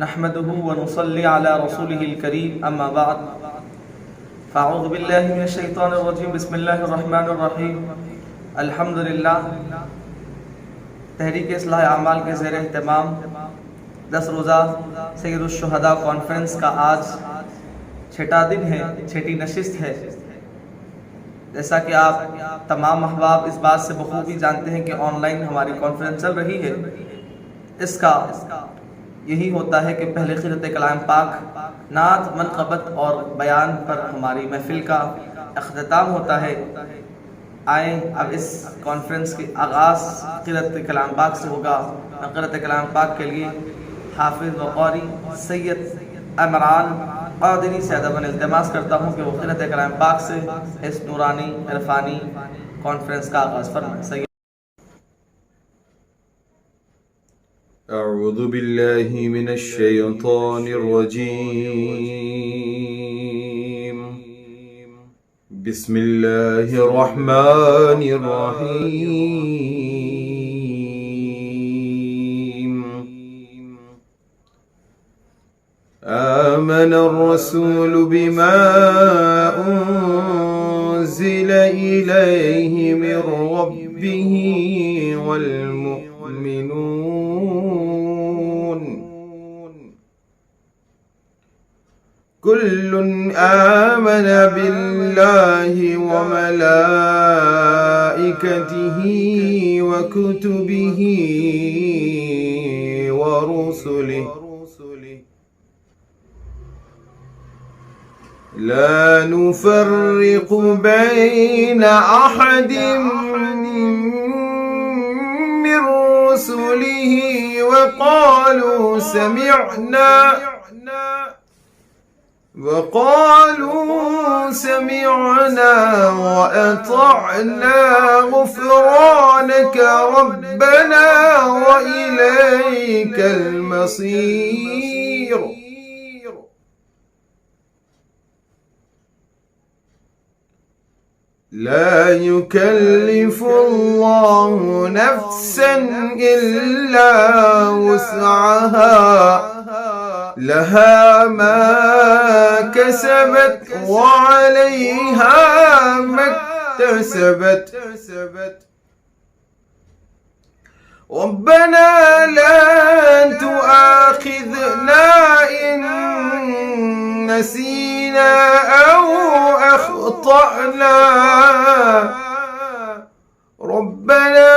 نحمده ونصلي على رسوله الكريم اما بعد فاعوذ باللہ من الشیطان الرجیم بسم اللہ الرحمن الرحیم الحمد للہ تحریک اصلاح اعمال کے زیر اہتمام 10 روزہ سید الشہداء کانفرنس کا آج چھٹا دن ہے، چھٹی نشست ہے۔ جیسا کہ آپ تمام احباب اس بات سے بخوبی جانتے ہیں کہ آن لائن ہماری کانفرنس چل رہی ہے۔ اس کا یہی ہوتا ہے کہ پہلے قرأت کلام پاک، نعت، منقبت اور بیان پر ہماری محفل کا اختتام ہوتا ہے۔ آئیں اب اس کانفرنس کے آغاز قرأت کلام پاک سے ہوگا۔ میں قرأت کلام پاک کے لیے حافظ و قاری سید عمران قادری سے ادب التماس کرتا ہوں کہ وہ قرأت کلام پاک سے اس نورانی عرفانی کانفرنس کا آغاز فرمائیں۔ أعوذ بالله من الشيطان الرجيم بسم الله الرحمن الرحيم آمن الرسول بما أنزل إليه من ربه والمؤمنون كل آمن بالله وملائكته وكتبه ورسله لا نفرق بين أحد من رسله وقالوا سمعنا وأطعنا غفرانك ربنا وإليك المصير لا يكلف الله نفسا إلا وسعها لها ما كسبت وعليها ما اكتسبت ربنا لا تؤاخذنا إن نسينا أو أخطأنا ربنا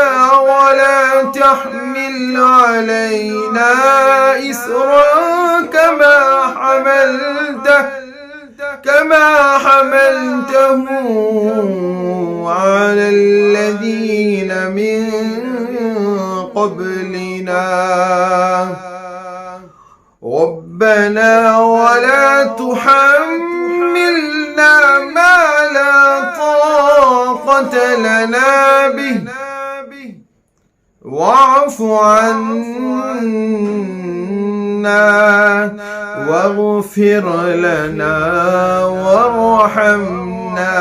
ولا تحمل علينا إصرا كما حملته على الذين من قبلنا ربنا ولا تحملنا ما لا طاقة لنا به واعف عنا واغفر لنا وارحمنا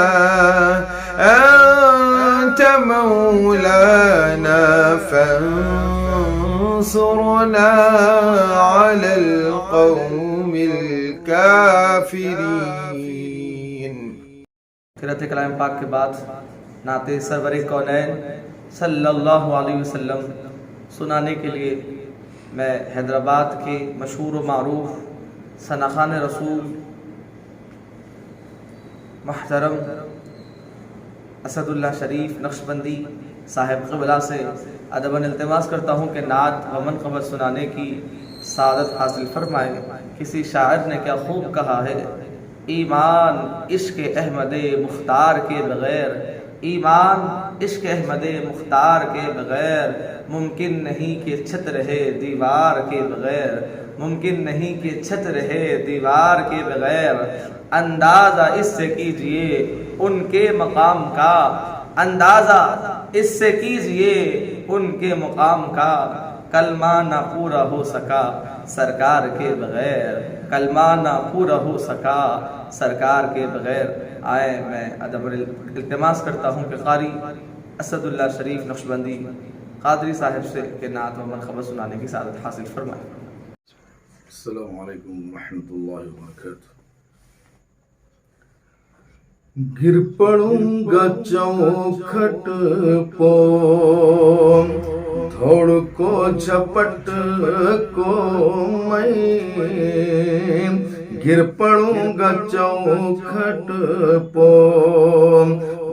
أنت مولانا فانصرنا على القوم الكافرين۔ قرأت کلام پاک کے بعد نعت سرور کونین صلی اللہ علیہ وسلم سنانے کے لیے میں حیدرآباد کے مشہور و معروف ثناخان رسول محترم اسد اللہ شریف نقشبندی صاحب قبلہ سے ادباً التماس کرتا ہوں کہ نعت و منقبت سنانے کی سعادت حاصل فرمائے۔ کسی شاعر نے کیا خوب کہا ہے، ایمان عشق احمد مختار کے بغیر، ایمان عشق احمد مختار کے بغیر ممکن نہیں کہ چھت رہے دیوار کے بغیر، ممکن نہیں کہ چھت رہے دیوار کے بغیر۔ اندازہ اس سے کیجئے ان کے مقام کا، اندازہ اس سے کیجئے ان کے مقام کا، کلمہ نہ پورا ہو سکا سرکار کے بغیر، کلمہ نہ پورا ہو سکا سرکار کے بغیر۔ آئے میں ادب التماس کرتا ہوں کہ قاری اسد اللہ شریف نقشبندی قادری صاحب سے کہ نعت و منقبت سنانے کی سعادت حاصل فرمائے۔ السلام علیکم ورحمۃ اللہ وبرکاتہ. گر پڑوں گا چوکھٹ پو دھوڑ کو جھپٹ کو میں گر پڑوں گا چوکھٹ پو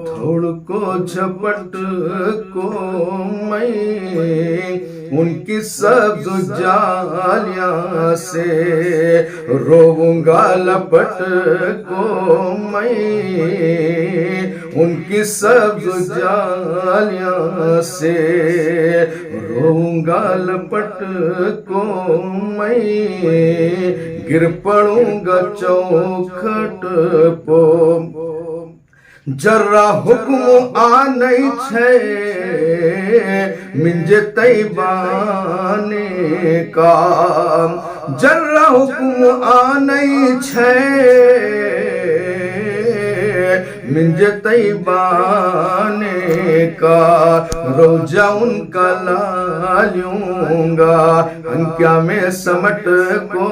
دھوڑ کو جھپٹ کو میں ان کی سبز جالیاں سے رووں گا لپٹ کو میں ان کی سبز جالیاں سے رووں گا لپٹ کو میں گر پڑوں گا چوکھٹ پو جرہ حکم آنئی چھے منج طیبانے کا جرہ حکم آنئی چھے منج طیبانے کا روجہ ان کا لالیوں گا انکیا میں سمٹ کو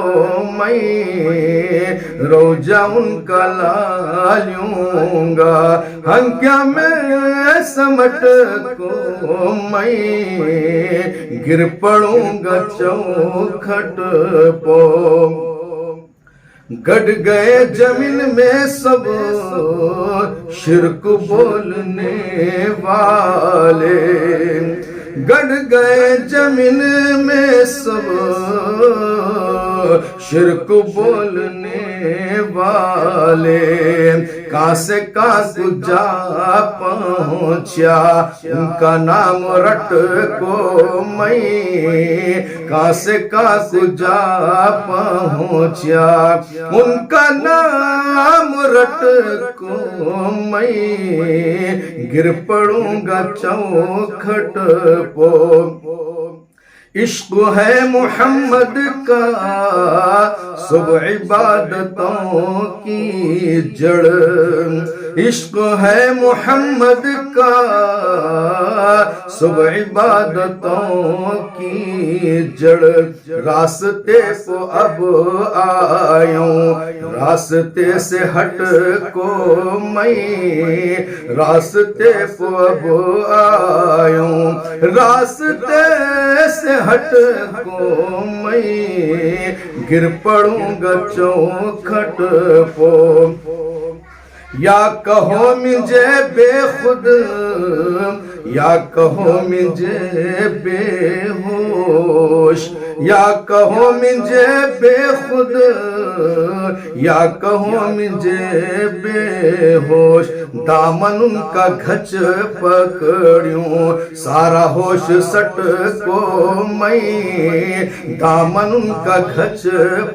میں روجہ ان کا لالیوں گا انکیا میں سمٹ کو میں گر پڑوں گا چوکھٹ پو گڑ گئے زمین میں سب شرک بولنے والے گڑ گئے زمین میں سب شرک بولنے والے کہاں سے کہاں جا پہنچا ان کا نام رٹ کو میں کہاں سے کہاں جا پہنچا ان کا نام رٹ کو میں گر پڑوں گا چوکھٹ پو عشق ہے محمد کا سب عبادتوں کی جڑ عشق ہے محمد کا سب عبادتوں کی جڑ راستے کو اب آیوں راستے سے ہٹ کو میں راستے کو اب آیوں راستے سے ہٹ کو میں گر پڑوں گا چوکھٹ پو یا کہو مجھے بے خود یا کہو مجھے بے ہوش یا کہو مجھے بے خود یا کہو مجھے بے ہوش دامن ان کا گھچ پکڑیوں سارا ہوش سٹ کو میں دامن ان کا گھچ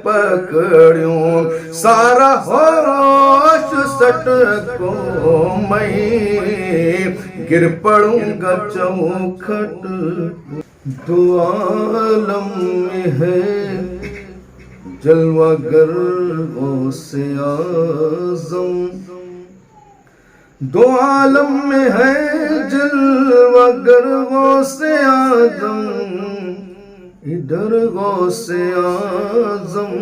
پکڑیوں سارا ہوش سٹ کو میں گر پڑوں گا چوکھٹ دو عالم میں ہے جلوہ گر غوث اعظم دو عالم میں ہے جلوہ گر غوث اعظم ادھر غوث اعظم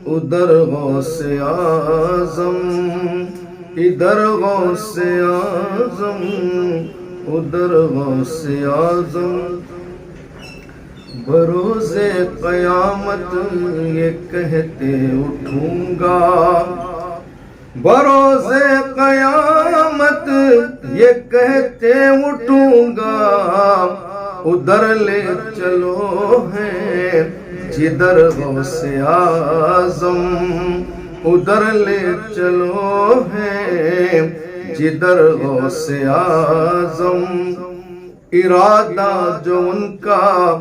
ادھر غوث اعظم ادھر غوث اعظم ادھر غوث اعظم بروز قیامت یہ کہتے اٹھوں گا بروز قیامت یہ کہتے اٹھوں گا ادھر لے چلو ہیں جدھر غوث اعظم ادھر لے چلو ہیں جدھر غوث اعظم ارادہ جو ان کا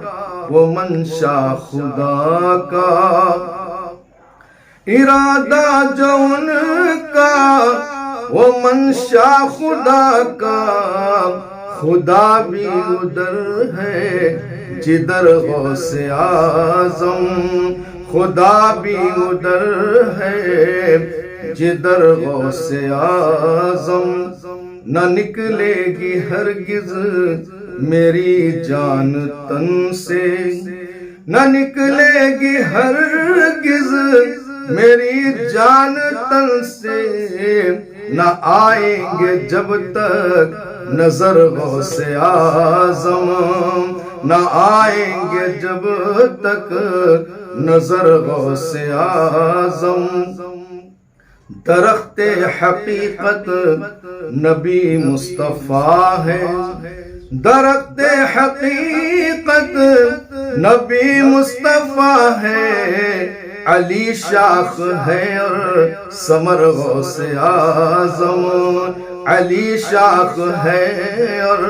وہ منشا خدا کا ارادہ جو ان کا وہ منشا خدا کا خدا بھی ادھر ہے جدھر غوث اعظم خدا بھی ادھر ہے جدھر غوث اعظم نہ نکلے گی ہرگز میری جان تن سے نہ نکلے گی ہرگز میری جان تن سے، نہ آئیں گے جب تک نظر غوث اعظم، نہ آئیں گے جب تک نظر غوث اعظم۔ درخت حقیقت نبی مصطفیٰ ہے، درخت حقیقت نبی مصطفیٰ ہے، علی شاخ ہے اور ثمر غوث اعظم، علی شاخ ہے اور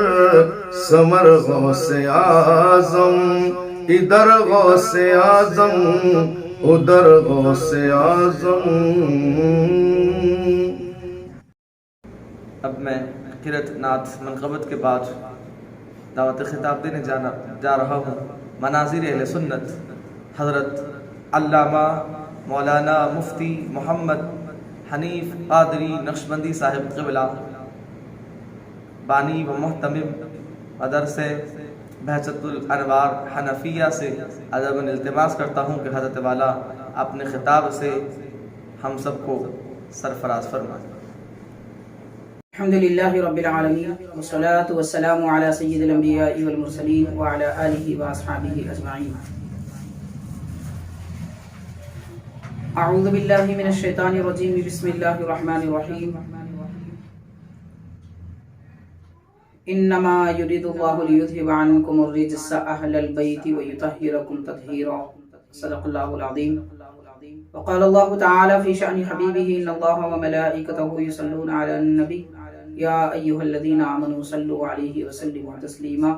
ثمر غوث اعظم، ادھر غوث اعظم ادھر غوث اعظم۔ اب میں قرأت نعت منقبت کے بعد دعوت خطاب دینے جا رہا ہوں مناظر اہل سنت حضرت علامہ مولانا مفتی محمد حنیف قادری نقشبندی صاحب قبلہ، بانی و محتمم مدرسہ بہجت الانوار حنفیہ سے ادباً التماس کرتا ہوں کہ حضرت والا اپنے خطاب سے ہم سب کو سرفراز فرمائیں۔ الحمدللہ رب العالمین والصلاة والسلام علی سید الانبیاء والمرسلین وعلی آلہ واصحابہ اجمعین۔ اعوذ باللہ من الشیطان الرجیم، بسم اللہ الرحمن الرحیم۔ انما یرید اللہ لیذہب عنکم الرجس اہل البیت ویطہرکم تطہیرا، صدق اللہ العظیم۔ وقال اللہ تعالی فی شأن حبیبہ ان اللہ وملائکتہ یصلون علی النبی یا ایہا الذین آمنوا صلوا علیہ وسلموا تسلیما،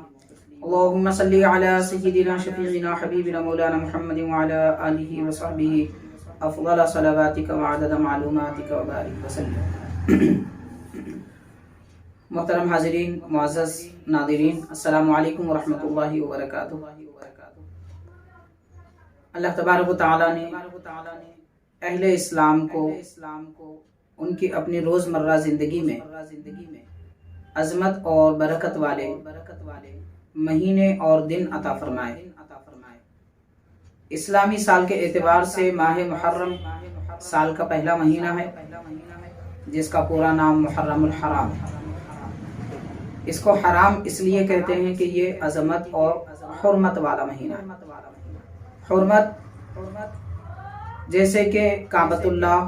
اللہم صلی علی سیدنا شفیعنا حبیبنا مولانا محمد وعلی آلہ وصحبہ افضل صلواتک وعدد معلوماتک وبارک وسلم۔ محترم حاضرین، معزز ناظرین، السلام علیکم ورحمۃ اللہ وبرکاتہ۔ اللہ تبارک و تعالیٰ نے اہل اسلام کو ان کی اپنی روزمرہ زندگی میں عظمت اور برکت والے مہینے اور دن عطا فرمائے۔ اسلامی سال کے اعتبار سے ماہ محرم سال کا پہلا مہینہ ہے، جس کا پورا نام محرم الحرام ہے۔ اس کو حرام اس لیے کہتے ہیں کہ یہ عظمت اور حرمت والا مہینہ ہے۔ حرمت جیسے کہ کعبۃ اللہ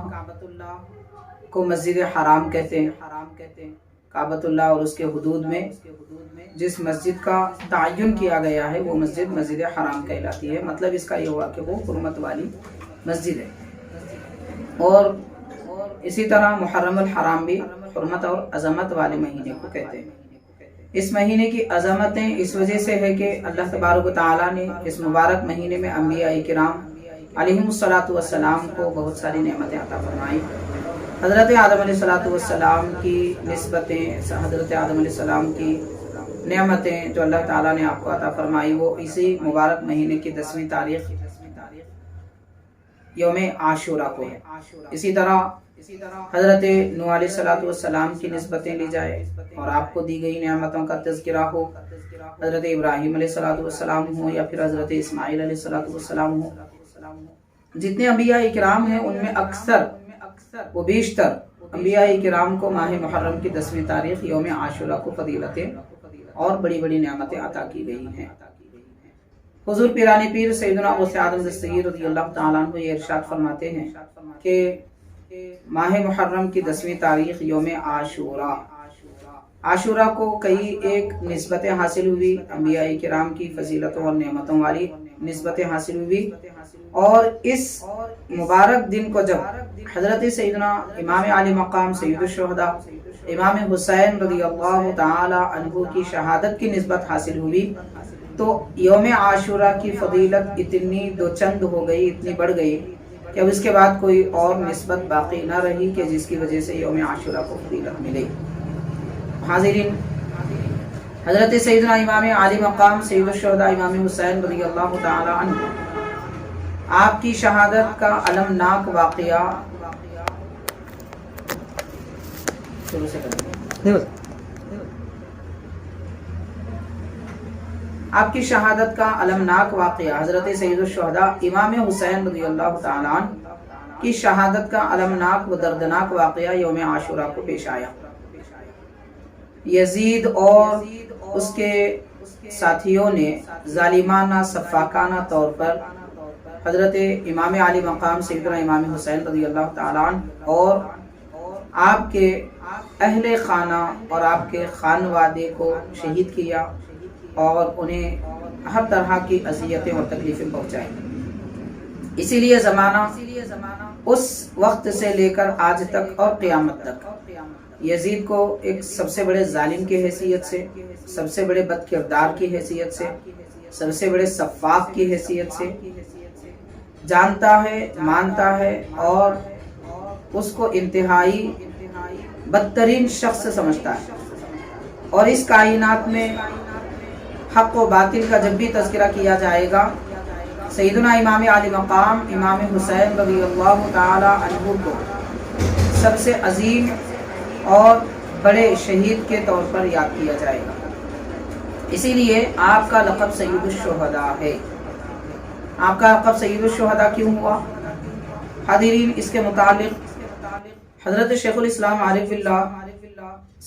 کو مسجد حرام کہتے ہیں، کعبۃ اللہ اور اس کے حدود میں جس مسجد کا تعین کیا گیا ہے وہ مسجد حرام کہلاتی ہے۔ مطلب اس کا یہ ہوا کہ وہ حرمت والی مسجد ہے۔ اور اسی طرح محرم الحرام بھی حرمت اور عظمت والے مہینے کو کہتے ہیں۔ اس مہینے کی عظمتیں اس وجہ سے ہے کہ اللہ تبارک و تعالیٰ نے اس مبارک مہینے میں انبیاء کرام علیہم السلام کو بہت ساری نعمتیں عطا فرمائیں۔ حضرت آدم علیہ السلام کی نسبتیں، حضرت آدم علیہ السلام کی نعمتیں جو اللہ تعالیٰ نے آپ کو عطا فرمائی وہ اسی مبارک مہینے کی 10ویں تاریخ یوم عاشورہ کو ہے۔ اسی طرح حضرت نوح علیہ السلام کی نسبتیں لی جائے اور آپ کو دی گئی نعمتوں کا تذکرہ ہو، حضرت ابراہیم علیہ السلام ہو یا پھر حضرت اسماعیل علیہ السلام ہو، جتنے انبیاء کرام ہیں ان میں اکثر و بیشتر انبیاء کرام کو ماہ محرم کی 10ویں تاریخ یوم عاشورہ کو فضیلتیں اور بڑی بڑی نعمتیں عطا کی گئی ہیں۔ حضور پیرانی پیر سیدنا غوث اعظم دستگیر رضی اللہ تعالیٰ عنہ یہ ارشاد فرماتے ہیں کہ ماہ محرم کی 10ویں تاریخ یوم عاشورہ کو کئی ایک نسبتیں حاصل ہوئی، انبیاء کرام کی فضیلتوں اور نعمتوں والی نسبتیں حاصل ہوئی۔ اور اس مبارک دن کو جب حضرت سیدنا امام علی مقام سید الشہداء امام حسین رضی اللہ تعالی عنہ کی شہادت کی نسبت حاصل ہوئی تو یوم عاشورہ کی فضیلت اتنی دو چند ہو گئی، اتنی بڑھ گئی کہ اب اس کے بعد کوئی اور نسبت باقی نہ رہی کہ جس کی وجہ سے یوم عاشورہ کو فضیلت ملے۔ حاضرین، حضرت سیدنا امام علی مقام سید الشہداء امام حسین رضی اللہ تعالی عنہ آپ کی شہادت کا المناک واقعہ شروع سے کریں۔ آپ کی شہادت کا المناک واقعہ حضرت سید الشہداء امام حسین رضی اللہ تعالیٰ عنہ کی شہادت کا المناک و دردناک واقعہ یوم عاشوراء کو پیش آیا۔ یزید اور اس کے ساتھیوں نے ظالمانہ سفاکانہ طور پر حضرت امام علی مقام سیدنا امام حسین رضی اللہ تعالیٰ عنہ اور آپ کے اہل خانہ اور آپ کے خانوادے کو شہید کیا اور انہیں ہر طرح کی اذیتیں اور تکلیفیں پہنچائیں۔ اسی لیے زمانہ اس وقت سے لے کر آج تک اور قیامت تک یزید کو ایک سب سے بڑے ظالم کی حیثیت سے، سب سے بڑے بد کردار کی حیثیت سے، سب سے بڑے سفاک کی حیثیت سے جانتا ہے، مانتا ہے اور اس کو انتہائی بدترین شخص سمجھتا ہے۔ اور اس کائنات میں حق و باطل کا جب بھی تذکرہ کیا جائے گا، سیدنا امام علی مقام امام حسین رضی اللہ تعالی عنہ کو سب سے عظیم اور بڑے شہید کے طور پر یاد کیا جائے گا۔ اسی لیے آپ کا لقب سید الشہداء ہے۔ آپ کا لقب سید الشہداء کیوں ہوا؟ حاضرین، اس کے متعلق حضرت شیخ الاسلام عارف اللہ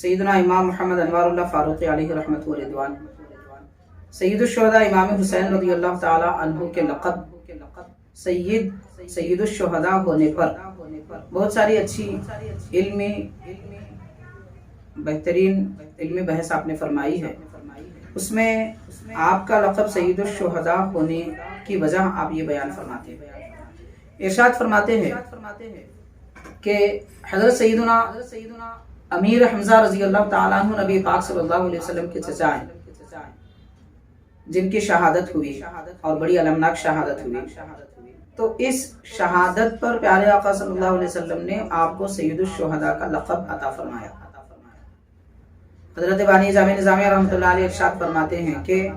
سیدنا امام محمد انوار اللہ فاروقی علیہ رحمت و رضوان سید الشہداء امام حسین رضی اللہ تعالی عنہ کے لقب سید الشہداء ہونے پر بہت ساری اچھی علمی بہترین علمی بحث آپ نے فرمائی ہے۔ اس میں آپ کا لقب سید الشہداء ہونے کی وجہ آپ یہ بیان فرماتے ہیں۔ ارشاد فرماتے ہیں کہ حضرت سیدنا امیر حمزہ رضی اللہ تعالیٰ عنہ نبی پاک صلی اللہ علیہ وسلم کے چچا ہیں، جن کی شہادت ہوئی اور بڑی المناک شہادت ہوئی۔ تو اس شہادت پر پیارے آقا صلی اللہ علیہ وسلم نے آپ کو سید الشہداء کا لقب عطا فرمایا۔ حضرت بانی جامع نظامیہ رحمۃ اللہ علیہ ارشاد فرماتے ہیں کہ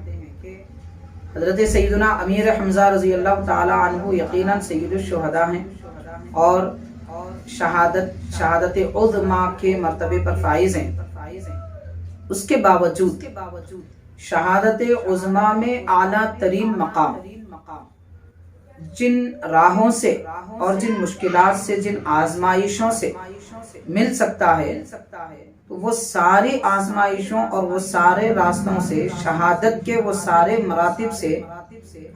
حضرت سیدنا امیر حمزہ رضی اللہ تعالی عنہ یقیناً سید الشہداء ہیں اور شہادت عظمیٰ کے مرتبے پر فائز ہیں۔ اس کے باوجود شہادت عظمیٰ میں اعلیٰ ترین مقام جن راہوں سے اور جن مشکلات سے، جن آزمائشوں سے مل سکتا ہے، تو وہ ساری آزمائشوں اور وہ سارے راستوں سے، شہادت کے وہ سارے مراتب سے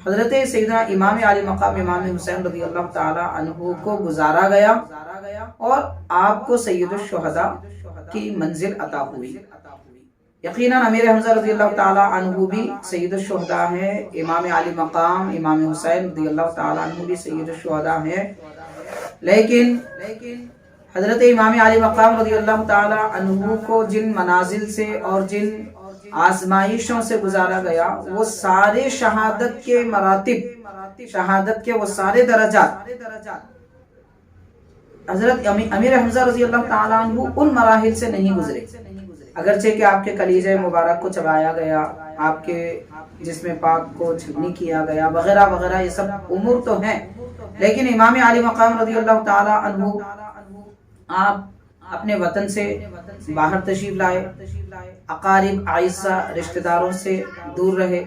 حضرت سیدنا امام علی مقام امام حسین رضی اللہ تعالی عنہ کو گزارا گیا اور آپ کو سید الشہداء کی منزل عطا ہوئی۔ یقیناً امیر حمزہ رضی اللہ تعالی عنہ بھی سید الشہداء ہیں، امام علی مقام امام حسین رضی اللہ تعالی عنہ بھی سید الشہداء ہیں، لیکن حضرت امام علی مقام رضی اللہ تعالی عنہ کو جن منازل سے اور جن آزمائشوں سے گزارا گیا، وہ سارے شہادت کے مراتب، شہادت کے وہ سارے درجات حضرت امیر حمزہ رضی اللہ تعالی عنہ ان مراحل سے نہیں گزرے۔ اگرچہ کہ آپ کے کلیجہ مبارک کو چبایا گیا، آپ کے جسم پاک کو چھلنی کیا گیا وغیرہ وغیرہ، یہ سب امور تو ہیں، لیکن امام علی مقام رضی اللہ تعالی عنہ آپ اپنے وطن سے باہر تشریف لائے، اقارب اعزہ رشتہ داروں سے دور رہے،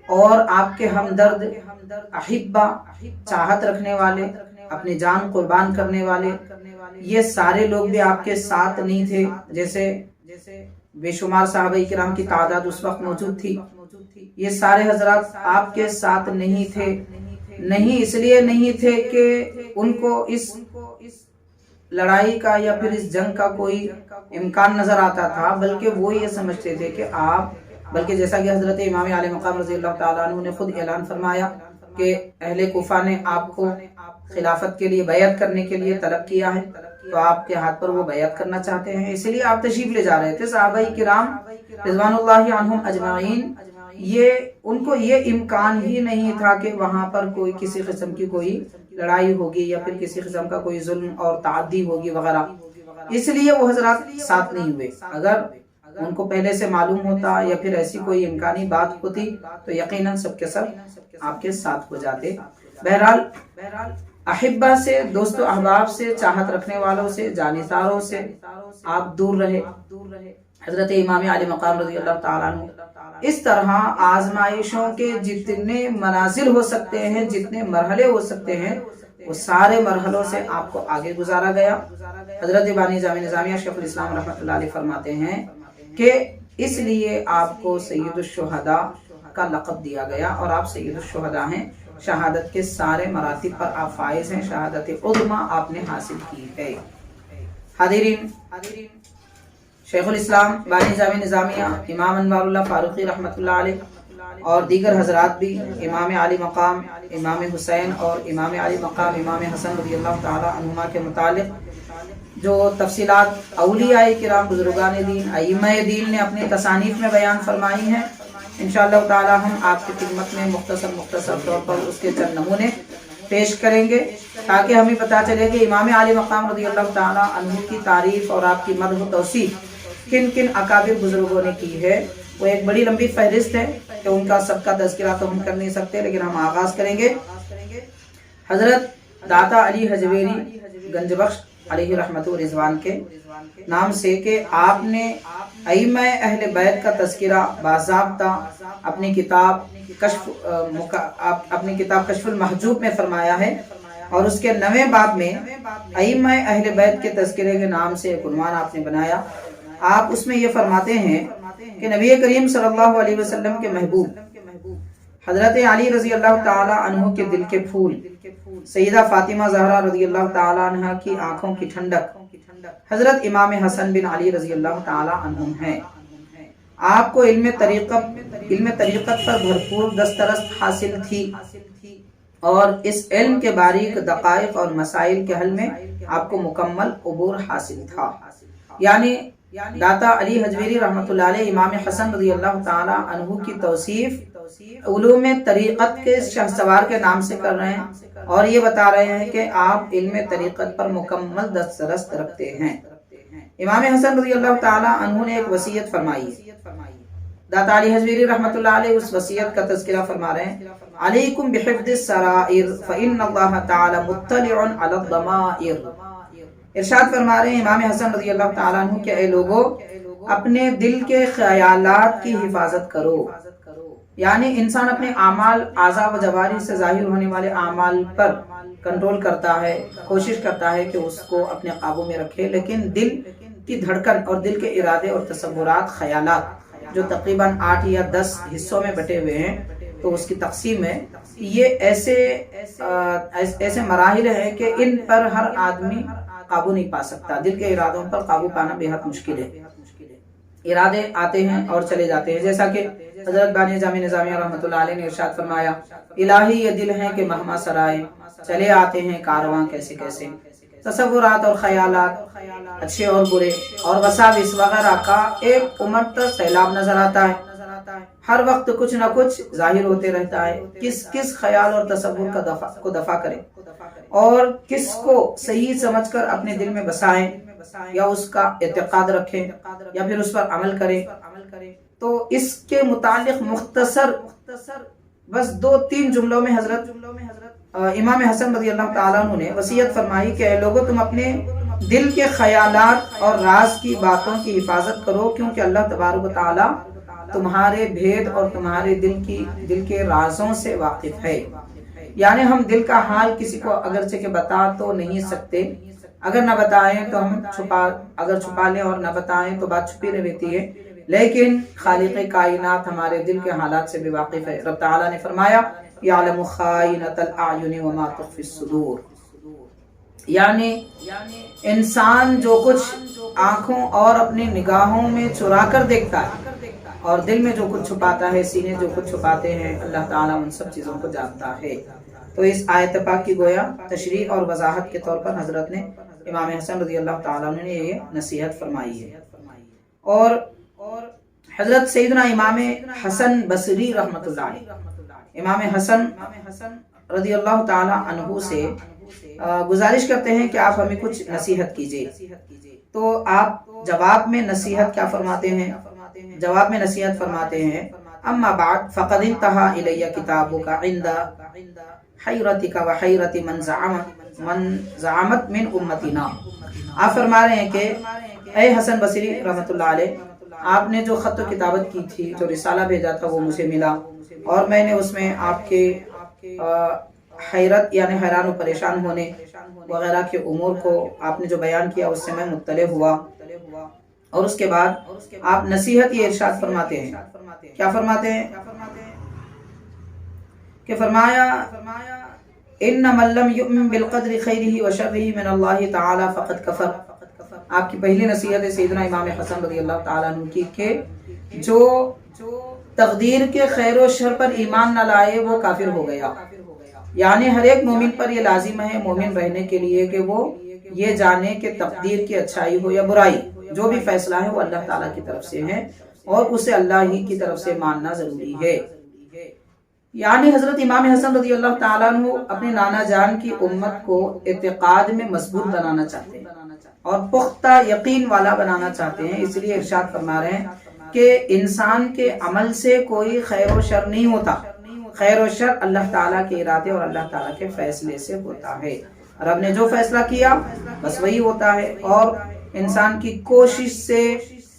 اور آپ کے ہمدرد احبہ، چاہت رکھنے والے، اپنی جان قربان کرنے والے، یہ سارے لوگ بھی آپ کے ساتھ نہیں تھے۔ جیسے بے شمار صحابہ کرام کی تعداد اس وقت موجود تھی، یہ سارے حضرات آپ کے ساتھ نہیں تھے۔ نہیں اس لیے نہیں تھے کہ ان کو اس لڑائی کا یا پھر اس جنگ کا کوئی امکان نظر آتا تھا، بلکہ وہ یہ سمجھتے تھے کہ بلکہ جیسا کہ حضرت امام علی مقام رضی اللہ تعالیٰ عنہ نے خود اعلان فرمایا کہ اہل کوفہ نے آپ کو خلافت کے لیے بیعت کرنے کے لیے طلب کیا ہے، تو آپ کے ہاتھ پر وہ بیعت کرنا چاہتے ہیں، اس لیے آپ تشریف لے جا رہے تھے۔ صحابہ کرام رضوان اللہ عنہم اجمعین، ان کو یہ امکان ہی نہیں تھا کہ وہاں پر کوئی کسی قسم کی کوئی لڑائی ہوگی یا پھر کسی قسم کا کوئی ظلم اور تعدی ہوگی وغیرہ، اس لیے وہ حضرات ساتھ نہیں ہوئے۔ اگر ان کو پہلے سے معلوم ہوتا یا پھر ایسی کوئی امکانی بات ہوتی تو یقیناً سب کے سب آپ کے ساتھ ہو جاتے۔ بہرحال احبہ سے، دوست و احباب سے، چاہت رکھنے والوں سے، جانثاروں سے آپ دور رہے، حضرت امام علی مقام رضی اللہ تعالیٰ عنہ اس طرح آزمائشوں کے جتنے منازل ہو سکتے ہیں، جتنے مرحلے ہو سکتے ہیں، وہ سارے مرحلوں سے آپ کو آگے گزارا گیا۔ حضرت بانی جامع نظامیہ شیخ الاسلام رحمۃ اللہ علیہ فرماتے ہیں کہ اس لیے آپ کو سید الشہداء کا لقب دیا گیا، اور آپ سید الشہداء ہیں، شہادت کے سارے مراتب پر آپ فائز ہیں، شہادت عظمیٰ آپ نے حاصل کی ہے۔ حاضرین، شیخ الاسلام بانی جامع نظامیہ امام انوار اللہ فاروقی رحمۃ اللہ علیہ اور دیگر حضرات بھی امام علی مقام امام حسین اور امام علی مقام امام حسن رضی اللہ تعالی عنہما کے متعلق جو تفصیلات اولیاء کرام بزرگان دین ائمہ دین نے اپنی تصانیف میں بیان فرمائی ہیں، انشاءاللہ تعالی ہم آپ کی خدمت میں مختصر طور پر اس کے چند نمونے پیش کریں گے تاکہ ہمیں پتہ چلے کہ امام علی مقام رضی اللہ تعالی عنہ کی تعریف اور آپ کی مدح و توصیف کن کن اکابر بزرگوں نے کی ہے۔ وہ ایک بڑی لمبی فہرست ہے کہ ان کا سب کا تذکرہ تو ہم کر نہیں سکتے، لیکن ہم آغاز کریں گے حضرت داتا علی حجویری گنج بخش علیہ رحمت و رضوان کے نام سے کہ آپ نے ائمہ اہل بیت کا تذکرہ باضابطہ اپنی کتاب کشف المحجوب میں فرمایا ہے، اور اس کے 9ویں باب میں ائمہ اہل بیت کے تذکرے کے نام سے ایک عنوان آپ نے بنایا۔ آپ اس میں یہ فرماتے ہیں کہ نبی کریم صلی اللہ علیہ وسلم کے محبوب حضرت علی رضی اللہ تعالی عنہ کے دل کے پھول، سیدہ فاطمہ زہرا رضی اللہ تعالی عنہ کی آنکھوں کی ٹھنڈک، حضرت امام حسن بن علی رضی اللہ تعالی عنہم ہیں۔ آپ کو علم طریقت پر بھرپور دسترست حاصل تھی، اور اس علم کے باریک دقائق اور مسائل کے حل میں آپ کو مکمل عبور حاصل تھا۔ یعنی داتا علی حجویری رحمۃ اللہ علیہ امام حسن رضی اللہ تعالی عنہ کی توصیف علوم طریقت کے شہسوار کے نام سے کر رہے ہیں، اور یہ بتا رہے ہیں کہ آپ علم طریقت پر مکمل دسترست رکھتے ہیں۔ امام حسن رضی اللہ تعالی عنہ نے ایک وصیت فرمائی ہے، داتا علی حجویری رحمۃ اللہ علیہ اس وصیت کا تذکرہ فرما رہے ہیں، علیکم بحفظ السرائر فإن اللہ تعالی مطلع علی الضمائر۔ ارشاد فرما رہے ہیں امام حسن رضی اللہ تعالیٰ عنہ کہ اے لوگو، اپنے دل کے خیالات کی حفاظت کرو۔ یعنی انسان اپنے اعمال اعضاء و جواری سے ظاہر ہونے والے اعمال پر کنٹرول کرتا ہے، کوشش کرتا ہے کہ اس کو اپنے قابو میں رکھے، لیکن دل کی دھڑکن اور دل کے ارادے اور تصورات، خیالات جو تقریباً 8 یا 10 حصوں میں بٹے ہوئے ہیں، تو اس کی تقسیم ہے۔ یہ ایسے مراحل ہیں کہ ان پر ہر آدمی قابو نہیں پا سکتا، دل کے ارادوں پر قابو پانا بے حد مشکل ہے۔ ارادے آتے ہیں اور چلے جاتے ہیں، جیسا کہ حضرت بانی جامع نظامیہ رحمۃ اللہ علیہ نے ارشاد فرمایا، الہی یہ دل ہیں کہ مہما سرائے چلے آتے ہیں کارواں کیسے کیسے۔ تصورات اور خیالات اچھے اور برے اور وساوس وغیرہ کا ایک امٹتا سیلاب نظر آتا ہے، ہر وقت کچھ نہ کچھ ظاہر ہوتے رہتا ہے۔ کس خیال اور تصور کو دفع کرے اور کس کو صحیح سمجھ کر اپنے دل میں بسائیں، یا اس کا اعتقاد رکھیں یا پھر اس پر عمل کریں۔ تو اس کے متعلق مختصر بس 2-3 جملوں میں حضرت امام حسن رضی اللہ تعالیٰ عنہ نے وصیت فرمائی کہ اے لوگوں، تم اپنے دل کے خیالات اور راز کی باتوں کی حفاظت کرو، کیونکہ اللہ تبارک و تعالیٰ تمہارے بھید اور تمہارے دل کے رازوں سے واقف ہے۔ یعنی ہم دل کا حال کسی کو اگرچہ کہ بتا تو نہیں سکتے، اگر نہ بتائیں تو ہم اگر چھپا لیں اور نہ بتائیں تو بات چھپی رہتی ہے، لیکن خالق کائنات ہمارے دل کے حالات سے بھی واقف ہے۔ رب تعالیٰ نے فرمایا، یعلم خائنۃ الاعین وما تخفی الصدور۔ یعنی انسان جو کچھ آنکھوں اور اپنی نگاہوں میں چرا کر دیکھتا ہے اور دل میں جو کچھ چھپاتا ہے، سینے جو کچھ چھپاتے ہیں، اللہ تعالیٰ ان سب چیزوں کو جانتا ہے۔ تو اس آیت پاک کی گویا تشریح اور وضاحت کے طور پر حضرت نے امام حسن رضی اللہ تعالیٰ عنہ نے یہ نصیحت فرمائی ہے۔ اور حضرت سیدنا امام حسن بصری رحمۃ اللہ علیہ، امام حسن رضی اللہ تعالیٰ عنہ سے گزارش کرتے ہیں کہ آپ ہمیں کچھ نصیحت کیجیے۔ تو آپ جواب میں نصیحت کیا فرماتے ہیں؟ جواب میں نصیحت فرماتے ہیں، اما بعد فقد انتہا الی کتابک عند حیرتک و حیرت من زعمت من امتنا۔ آپ فرما رہے ہیں کہ اے حسن بصری رحمۃ اللہ علیہ، آپ نے جو خط و کتابت کی تھی، جو رسالہ بھیجا تھا، وہ مجھے ملا اور میں نے اس میں آپ کے حیرت یعنی حیران و پریشان ہونے وغیرہ کے امور کو آپ نے جو بیان کیا اس سے میں مطلع ہوا۔ اور اس کے بعد آپ نصیحت یہ ارشاد فرماتے ہیں، کیا فرماتے ہیں کہ فرمایا ان من لم یؤمن بالقدر خیرہ و شرہ من اللہ تعالی فقد کفر۔ آپ کی پہلی نصیحت ہے سیدنا امام حسن رضی اللہ تعالیٰ عنہ کی کہ جو تقدیر کے خیر و شر پر ایمان نہ لائے وہ کافر ہو گیا۔ یعنی ہر ایک مومن پر یہ لازم ہے مومن رہنے کے لیے کہ وہ یہ جانے کہ تقدیر کی اچھائی ہو یا برائی، جو بھی فیصلہ ہے وہ اللہ تعالیٰ کی طرف سے ہے اور اسے اللہ ہی کی طرف سے ماننا ضروری ہے۔ یعنی حضرت امام حسن رضی اللہ تعالیٰ عنہ اپنے نانا جان کی امت کو اعتقاد میں مضبوط بنانا چاہتے ہیں اور پختہ یقین والا بنانا چاہتے ہیں، اس لیے ارشاد فرما رہے ہیں کہ انسان کے عمل سے کوئی خیر و شر نہیں ہوتا، خیر و شر اللہ تعالیٰ کے ارادے اور اللہ تعالیٰ کے فیصلے سے ہوتا ہے۔ رب نے جو فیصلہ کیا بس وہی ہوتا ہے، اور انسان کی کوشش سے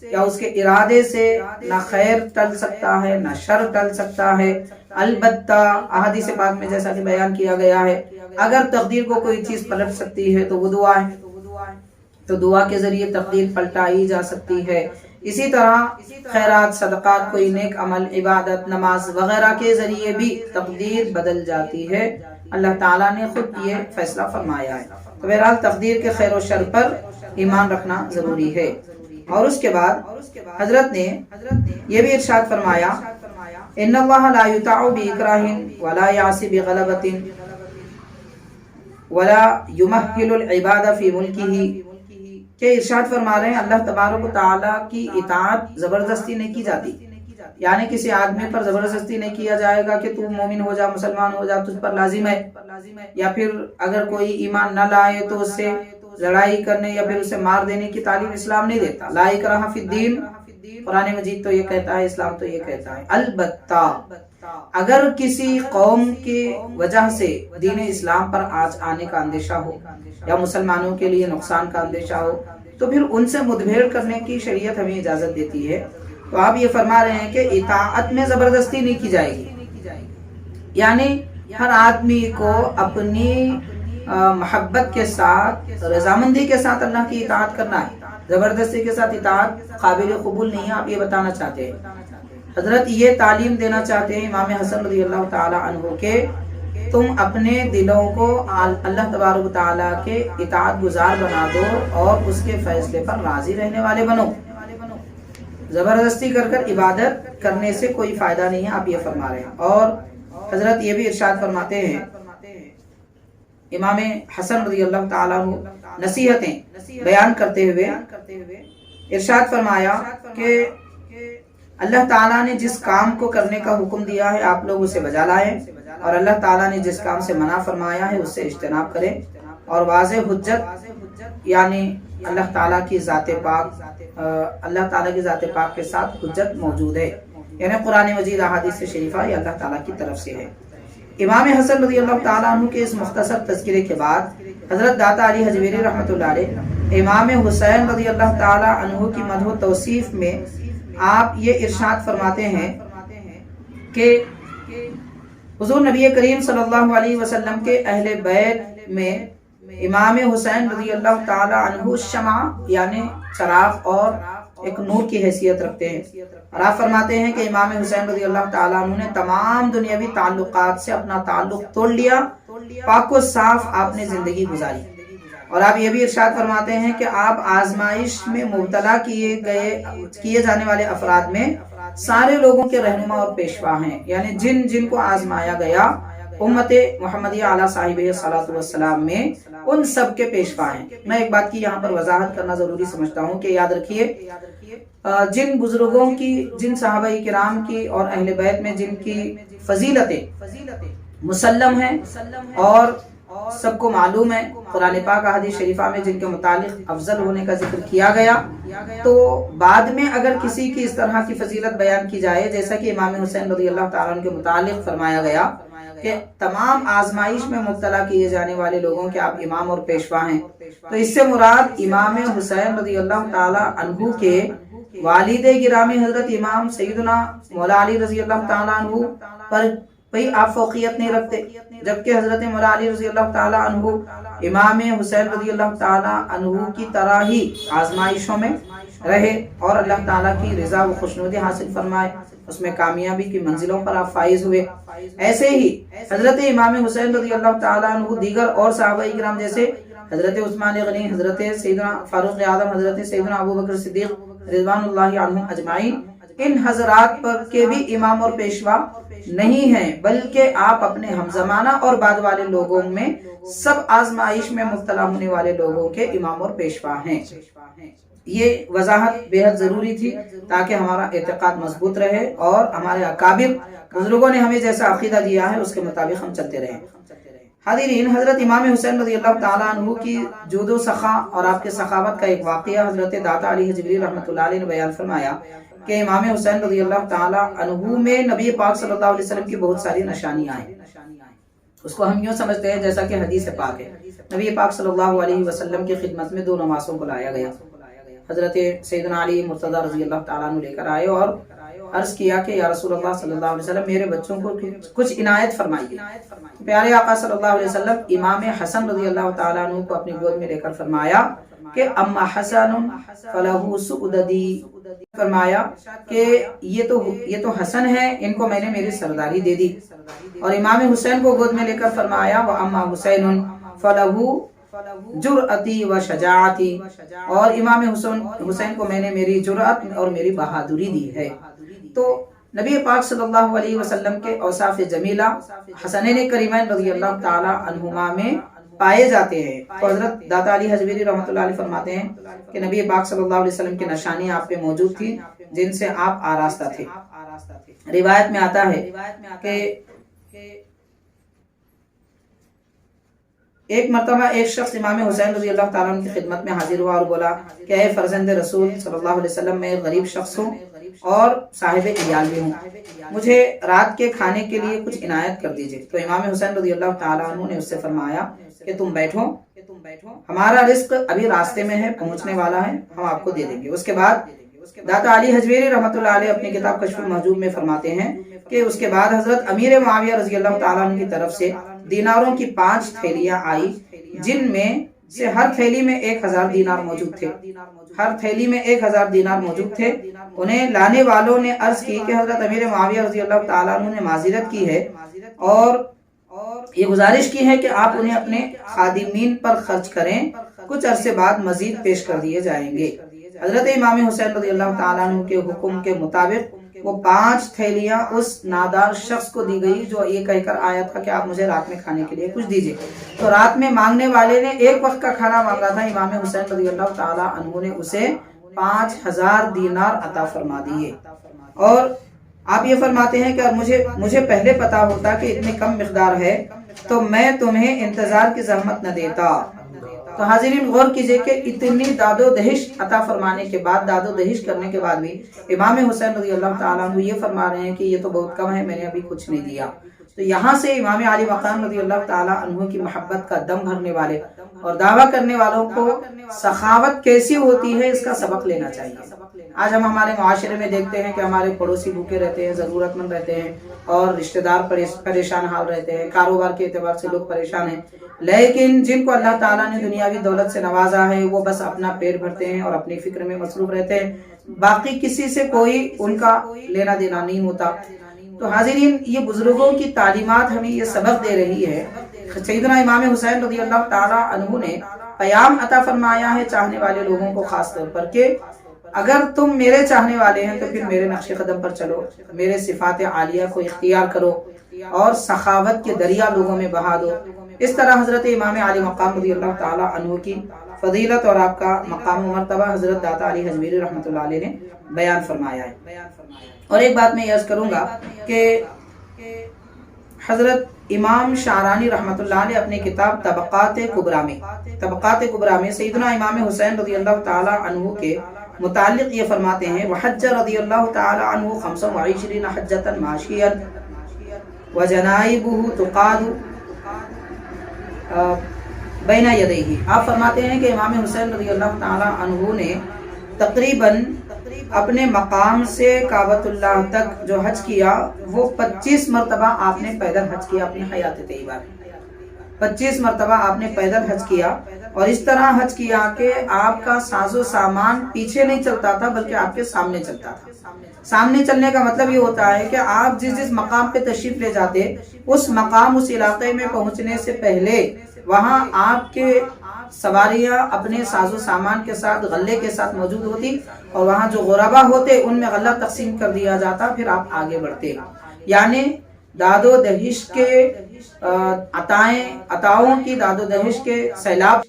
یا اس کے ارادے سے نہ خیر ٹل سکتا ہے نہ شر ٹل سکتا ہے۔ البتہ احادیث پاک میں جیسا کہ بیان کیا گیا ہے، اگر تقدیر کو کوئی چیز پلٹ سکتی ہے تو وہ دعا ہے، تو دعا کے ذریعے تقدیر پلٹائی جا سکتی ہے۔ اسی طرح خیرات، صدقات، کوئی نیک عمل، عبادت، نماز وغیرہ کے ذریعے بھی تقدیر بدل جاتی ہے۔ اللہ تعالیٰ نے خود یہ فیصلہ فرمایا ہے۔ تو بہرحال تقدیر کے خیر و شر پر ایمان رکھنا ضروری ہے۔ اور اس کے بعد حضرت نے یہ بھی ارشاد فرمایا ان اللہ لا یطاع باکراہ ولا یعصی بغلبۃ ولا یمہل العباد فی ملکہ، کہ ارشاد فرما رہے ہیں اللہ تبارک و تعالیٰ کی اطاعت زبردستی نہیں کی جاتی، یعنی کسی آدمی پر زبردستی نہیں کیا جائے گا کہ تو مومن ہو جا، مسلمان ہو جا، تجھ پر لازم ہے، یا پھر اگر کوئی ایمان نہ لائے تو اس سے لڑائی کرنے یا پھر اسے مار دینے کی تعلیم اسلام نہیں دیتا۔ لا اکراہ فی الدین، قرآن مجید تو یہ کہتا ہے، اسلام تو یہ کہتا ہے۔ البتہ اگر کسی قوم کی وجہ سے دین اسلام پر آج آنے کا اندیشہ ہو یا مسلمانوں کے لیے نقصان کا اندیشہ ہو تو پھر ان سے مدبھیڑ کرنے کی شریعت ہمیں اجازت دیتی ہے۔ تو آپ یہ فرما رہے ہیں کہ اطاعت میں زبردستی نہیں کی جائے گی، یعنی ہر آدمی کو اپنی محبت کے ساتھ، رضامندی کے ساتھ اللہ کی اطاعت کرنا ہے، زبردستی کے ساتھ اطاعت قابل قبول نہیں ہے۔ آپ یہ بتانا چاہتے ہیں، حضرت یہ تعلیم دینا چاہتے ہیں امام حسن رضی اللہ تعالی عنہ کہ تم اپنے دلوں کو اللہ تبارک و تعالیٰ کے اطاعت گزار بنا دو اور اس کے فیصلے پر راضی رہنے والے بنو۔ زبردستی کر عبادت کرنے سے کوئی فائدہ نہیں ہے، آپ یہ فرما رہے ہیں۔ اور حضرت یہ بھی ارشاد فرماتے ہیں امام حسن رضی اللہ تعالیٰ عنہ نصیحتیں بیان کرتے ہوئے ارشاد فرمایا کہ اللہ تعالیٰ نے جس کام کو کرنے کا حکم دیا ہے آپ لوگ اسے بجا لائیں، اور اللہ تعالیٰ نے جس کام سے منع فرمایا ہے اس سے اجتناب کریں، اور واضح حجت یعنی اللہ تعالیٰ کی ذات پاک کے ساتھ حجت موجود ہے، یعنی قرآن مجید احادیث شریفہ یہ اللہ تعالیٰ کی طرف سے ہے۔ امام حسن رضی اللہ تعالیٰ عنہ کے اس مختصر تذکرے کے بعد حضرت داتا علی حجویری رحمۃ اللہ علیہ امام حسین رضی اللہ تعالیٰ عنہ کی مدح و توصیف میں آپ یہ ارشاد فرماتے ہیں کہ حضور نبی کریم صلی اللہ علیہ وسلم کے اہل بیت میں امام حسین رضی اللہ تعالیٰ عنہ شمع یعنی چراغ اور ایک نور کی حیثیت رکھتے ہیں، اور آپ فرماتے ہیں کہ امام حسین رضی اللہ تعالیٰ عنہ نے تمام دنیاوی تعلقات سے اپنا تعلق توڑ لیا، پاک و صاف آپ نے زندگی گزاری۔ اور آپ یہ بھی ارشاد فرماتے ہیں کہ آپ آزمائش میں مبتلا کیے جانے والے افراد میں سارے لوگوں کے رہنما اور پیشوا ہیں، یعنی جن کو آزمایا گیا امت محمدیہ علیہ صاحبہ صلاۃ والسلام میں ان سب کے پیشوا ہیں۔ میں ایک بات کی یہاں پر وضاحت کرنا ضروری سمجھتا ہوں کہ یاد رکھیے جن بزرگوں کی، جن صحابہ کرام کی اور اہل بیت میں جن کی فضیلتیں مسلم ہیں اور سب کو معلوم ہے، قرآن پاک احادیث شریفہ میں جن کے متعلق افضل ہونے کا ذکر کیا گیا، تو بعد میں اگر کسی کی اس طرح کی فضیلت بیان کی جائے جیسا کہ امام حسین رضی اللہ تعالیٰ عنہ کے متعلق فرمایا گیا کہ تمام آزمائش میں مبتلا کیے جانے والے لوگوں کے آپ امام اور پیشوا ہیں، تو اس سے مراد امام حسین رضی اللہ تعالیٰ عنہ کے والد گرامی حضرت امام سیدنا مولا علی رضی اللہ تعالیٰ عنہ پر بھئی آپ فوقیت نہیں رکھتے، جبکہ حضرت مولا علی رضی اللہ تعالیٰ عنہ امام حسین رضی اللہ تعالیٰ عنہ کی طرح ہی آزمائشوں میں رہے اور اللہ تعالیٰ کی رضا و خوشنودی حاصل فرمائے، اس میں کامیابی کی منزلوں پر آپ فائز ہوئے۔ ایسے ہی حضرت امام حسین رضی اللہ تعالیٰ عنہ دیگر اور صحابہ کرام جیسے حضرت عثمان غنی، حضرت سیدنا فاروق اعظم، حضرت سیدنا ابوبکر صدیق رضوان اللہ عنہم اجمعین، ان حضرات پر کے بھی امام اور پیشوا نہیں ہیں، بلکہ آپ اپنے ہم زمانہ اور بعد والے لوگوں میں سب آزمائش میں مبتلا ہونے والے لوگوں کے امام اور پیشوا ہیں۔ یہ وضاحت بے حد ضروری تھی تاکہ ہمارا اعتقاد مضبوط رہے اور ہمارے اکابر بزرگوں نے ہمیں جیسا عقیدہ دیا ہے اس کے مطابق ہم چلتے رہیں۔ حاضرین، حضرت امام حسین رضی اللہ تعالیٰ عنہ کی جود و سخا اور آپ کے سخاوت کا ایک واقعہ حضرت داتا علی حجویری رحمۃ اللہ علیہ نے بیان فرمایا کہ امام حسین رضی اللہ تعالیٰ عنہ میں نبی پاک صلی اللہ علیہ وسلم کی بہت ساری نشانیاں ہیں۔ اس کو ہم یوں سمجھتے ہیں جیسا کہ حدیث پاک ہے، نبی پاک صلی اللہ علیہ وسلم کی خدمت میں 2 نواسوں کو لایا گیا۔ حضرت سیدنا علی مرتضی رضی اللہ تعالیٰ عنہ لے کر آئے اور عرض کیا کہ یا رسول اللہ صلی اللہ علیہ وسلم میرے بچوں کو کچھ عنایت فرمائیے۔ پیارے آقا صلی اللہ علیہ وسلم امام حسن رضی اللہ تعالیٰ عنہ کو اپنی گود میں لے کر فرمایا کہ اما حسن فلہ سؤددی، فرمایا کہ یہ تو حسن ہے، ان کو میں نے میری سرداری دے دی۔ اور امام حسین کو گود میں لے کر فرمایا واما حسین فلہ جرأتی و شجاعتی، اور امام حسین کو میں نے میری جرأت اور میری بہادری دی ہے۔ تو نبی پاک صلی اللہ علیہ وسلم کے اوصاف جمیلہ حسنین کریمین رضی اللہ تعالی عنہما میں پائے جاتے ہیں۔ تو حضرت داتا علی حجویری رحمۃ اللہ علیہ فرماتے ہیں کہ نبی پاک صلی اللہ علیہ وسلم کی نشانیاں آپ پہ موجود تھیں جن سے آپ آراستہ تھے۔ روایت میں آتا ہے کہ ایک مرتبہ ایک شخص امام حسین رضی اللہ تعالیٰ عنہ کی خدمت میں حاضر ہوا اور بولا کہ اے فرزند رسول صلی اللہ علیہ وسلم، میں ایک غریب شخص ہوں اور صاحب عیال بھی ہوں، مجھے رات کے کھانے کے لیے کچھ عنایت کر دیجئے۔ تو امام حسین رضی اللہ تعالیٰ عنہ نے اس سے فرمایا کہ تم بیٹھو، ہمارا رزق ابھی راستے میں ہے، پہنچنے والا ہے، ہم آپ کو دے دیں گے۔ اس کے بعد داتا علی حجویری رحمۃ اللہ علیہ اپنی کتاب کشف المحجوب میں فرماتے ہیں کہ اس کے بعد حضرت امیر معاویہ رضی اللہ تعالیٰ عنہ کی طرف سے دیناروں کی 5 تھیلیاں آئی، جن میں سے ہر تھیلی میں 1000 دینار موجود تھے، ہر تھیلی میں 1000 دینار موجود تھے۔ انہیں لانے والوں نے عرض کی کہ حضرت امیر معاویہ رضی اللہ تعالیٰ عنہ نے معذرت کی ہے اور یہ گزارش کی ہے کہ آپ انہیں اپنے خادمین پر خرچ کریں، کچھ عرصے بعد مزید پیش کر دیے جائیں گے۔ حضرت امام حسین رضی اللہ تعالیٰ عنہ کے حکم کے مطابق وہ 5 تھیلیاں اس نادار شخص کو دی گئی جو یہ کہہ کر آیا تھا کہ آپ مجھے رات میں کھانے کے لیے کچھ دیجئے۔ تو رات میں مانگنے والے نے 1 وقت کا کھانا مانگا تھا، امام حسین رضی اللہ تعالیٰ عنہ نے اسے 5000 دینار عطا فرما دیے۔ اور آپ یہ فرماتے ہیں کہ مجھے پہلے پتا ہوتا کہ اتنی کم مقدار ہے تو میں تمہیں انتظار کی زحمت نہ دیتا۔ تو حاضرین غور کیجئے کہ اتنی داد و دہش عطا فرمانے کے بعد، داد و دہش کرنے کے بعد بھی امام حسین رضی اللہ تعالیٰ عنہ یہ فرما رہے ہیں کہ یہ تو بہت کم ہے، میں نے ابھی کچھ نہیں دیا۔ تو یہاں سے امام علی مقام رضی اللہ تعالیٰ عنہ کی محبت کا دم بھرنے والے اور دعویٰ کرنے والوں کو سخاوت کیسی ہوتی ہے اس کا سبق لینا چاہیے۔ آج ہم ہمارے معاشرے میں دیکھتے ہیں کہ ہمارے پڑوسی بھوکے رہتے ہیں، ضرورت مند رہتے ہیں اور رشتہ دار پریشان حال رہتے ہیں، کاروبار کے اعتبار سے لوگ پریشان ہیں، لیکن جن کو اللہ تعالیٰ نے دنیاوی دولت سے نوازا ہے وہ بس اپنا پیٹ بھرتے ہیں اور اپنی فکر میں مصروف رہتے ہیں، باقی کسی سے کوئی ان کا لینا دینا نہیں ہوتا۔ تو حاضرین، یہ بزرگوں کی تعلیمات ہمیں یہ سبق دے رہی ہے۔ سیدنا امام حسین رضی اللہ تعالیٰ عنہ نے پیام عطا فرمایا ہے چاہنے والے لوگوں کو، خاص طور پر کہ اگر تم میرے چاہنے والے ہیں تو پھر میرے نقش قدم پر چلو، میرے صفات عالیہ کو اختیار کرو اور سخاوت کے دریا لوگوں میں بہا دو۔ اس طرح حضرت امام علی مقام رضی اللہ تعالیٰ عنہ کی فضیلت اور آپ کا مقام و مرتبہ حضرت داتا علی حجویری رحمۃ اللہ علیہ نے بیان فرمایا ہے۔ اور ایک بات میں عرض کروں گا کہ حضرت امام شعرانی رحمۃ اللہ علیہ اپنی کتاب طبقات کبریٰ میں سیدنا امام حسین رضی اللہ تعالیٰ عنہ کے متعلق یہ فرماتے ہیں وحج رضی اللہ تعالیٰ عنہ 25 حجۃ ماشیا وجنائبہ تقاد بین یدیہ۔ آپ فرماتے ہیں کہ امام حسین رضی اللہ تعالیٰ عنہ نے تقریباً اپنے مقام سے کعبۃ اللہ تک جو حج کیا وہ 25 مرتبہ آپ نے پیدل حج کیا اپنی حیات طیبہ میں. 25 مرتبہ آپ نے پیدل حج کیا اور اس طرح حج کیا کہ آپ کا ساز و سامان پیچھے نہیں چلتا تھا بلکہ آپ کے سامنے چلتا تھا. سامنے چلنے کا مطلب یہ ہوتا ہے کہ آپ جس مقام پہ تشریف لے جاتے اس مقام اس علاقے میں پہنچنے سے پہلے وہاں آپ کے سواریاں اپنے ساز و سامان کے ساتھ غلے کے ساتھ موجود ہوتی اور وہاں جو غربا ہوتے ان میں غلہ تقسیم کر دیا جاتا، پھر آپ آگے بڑھتے. یعنی داد و دہش کے عطاؤں کی داد و دہش کے سیلاب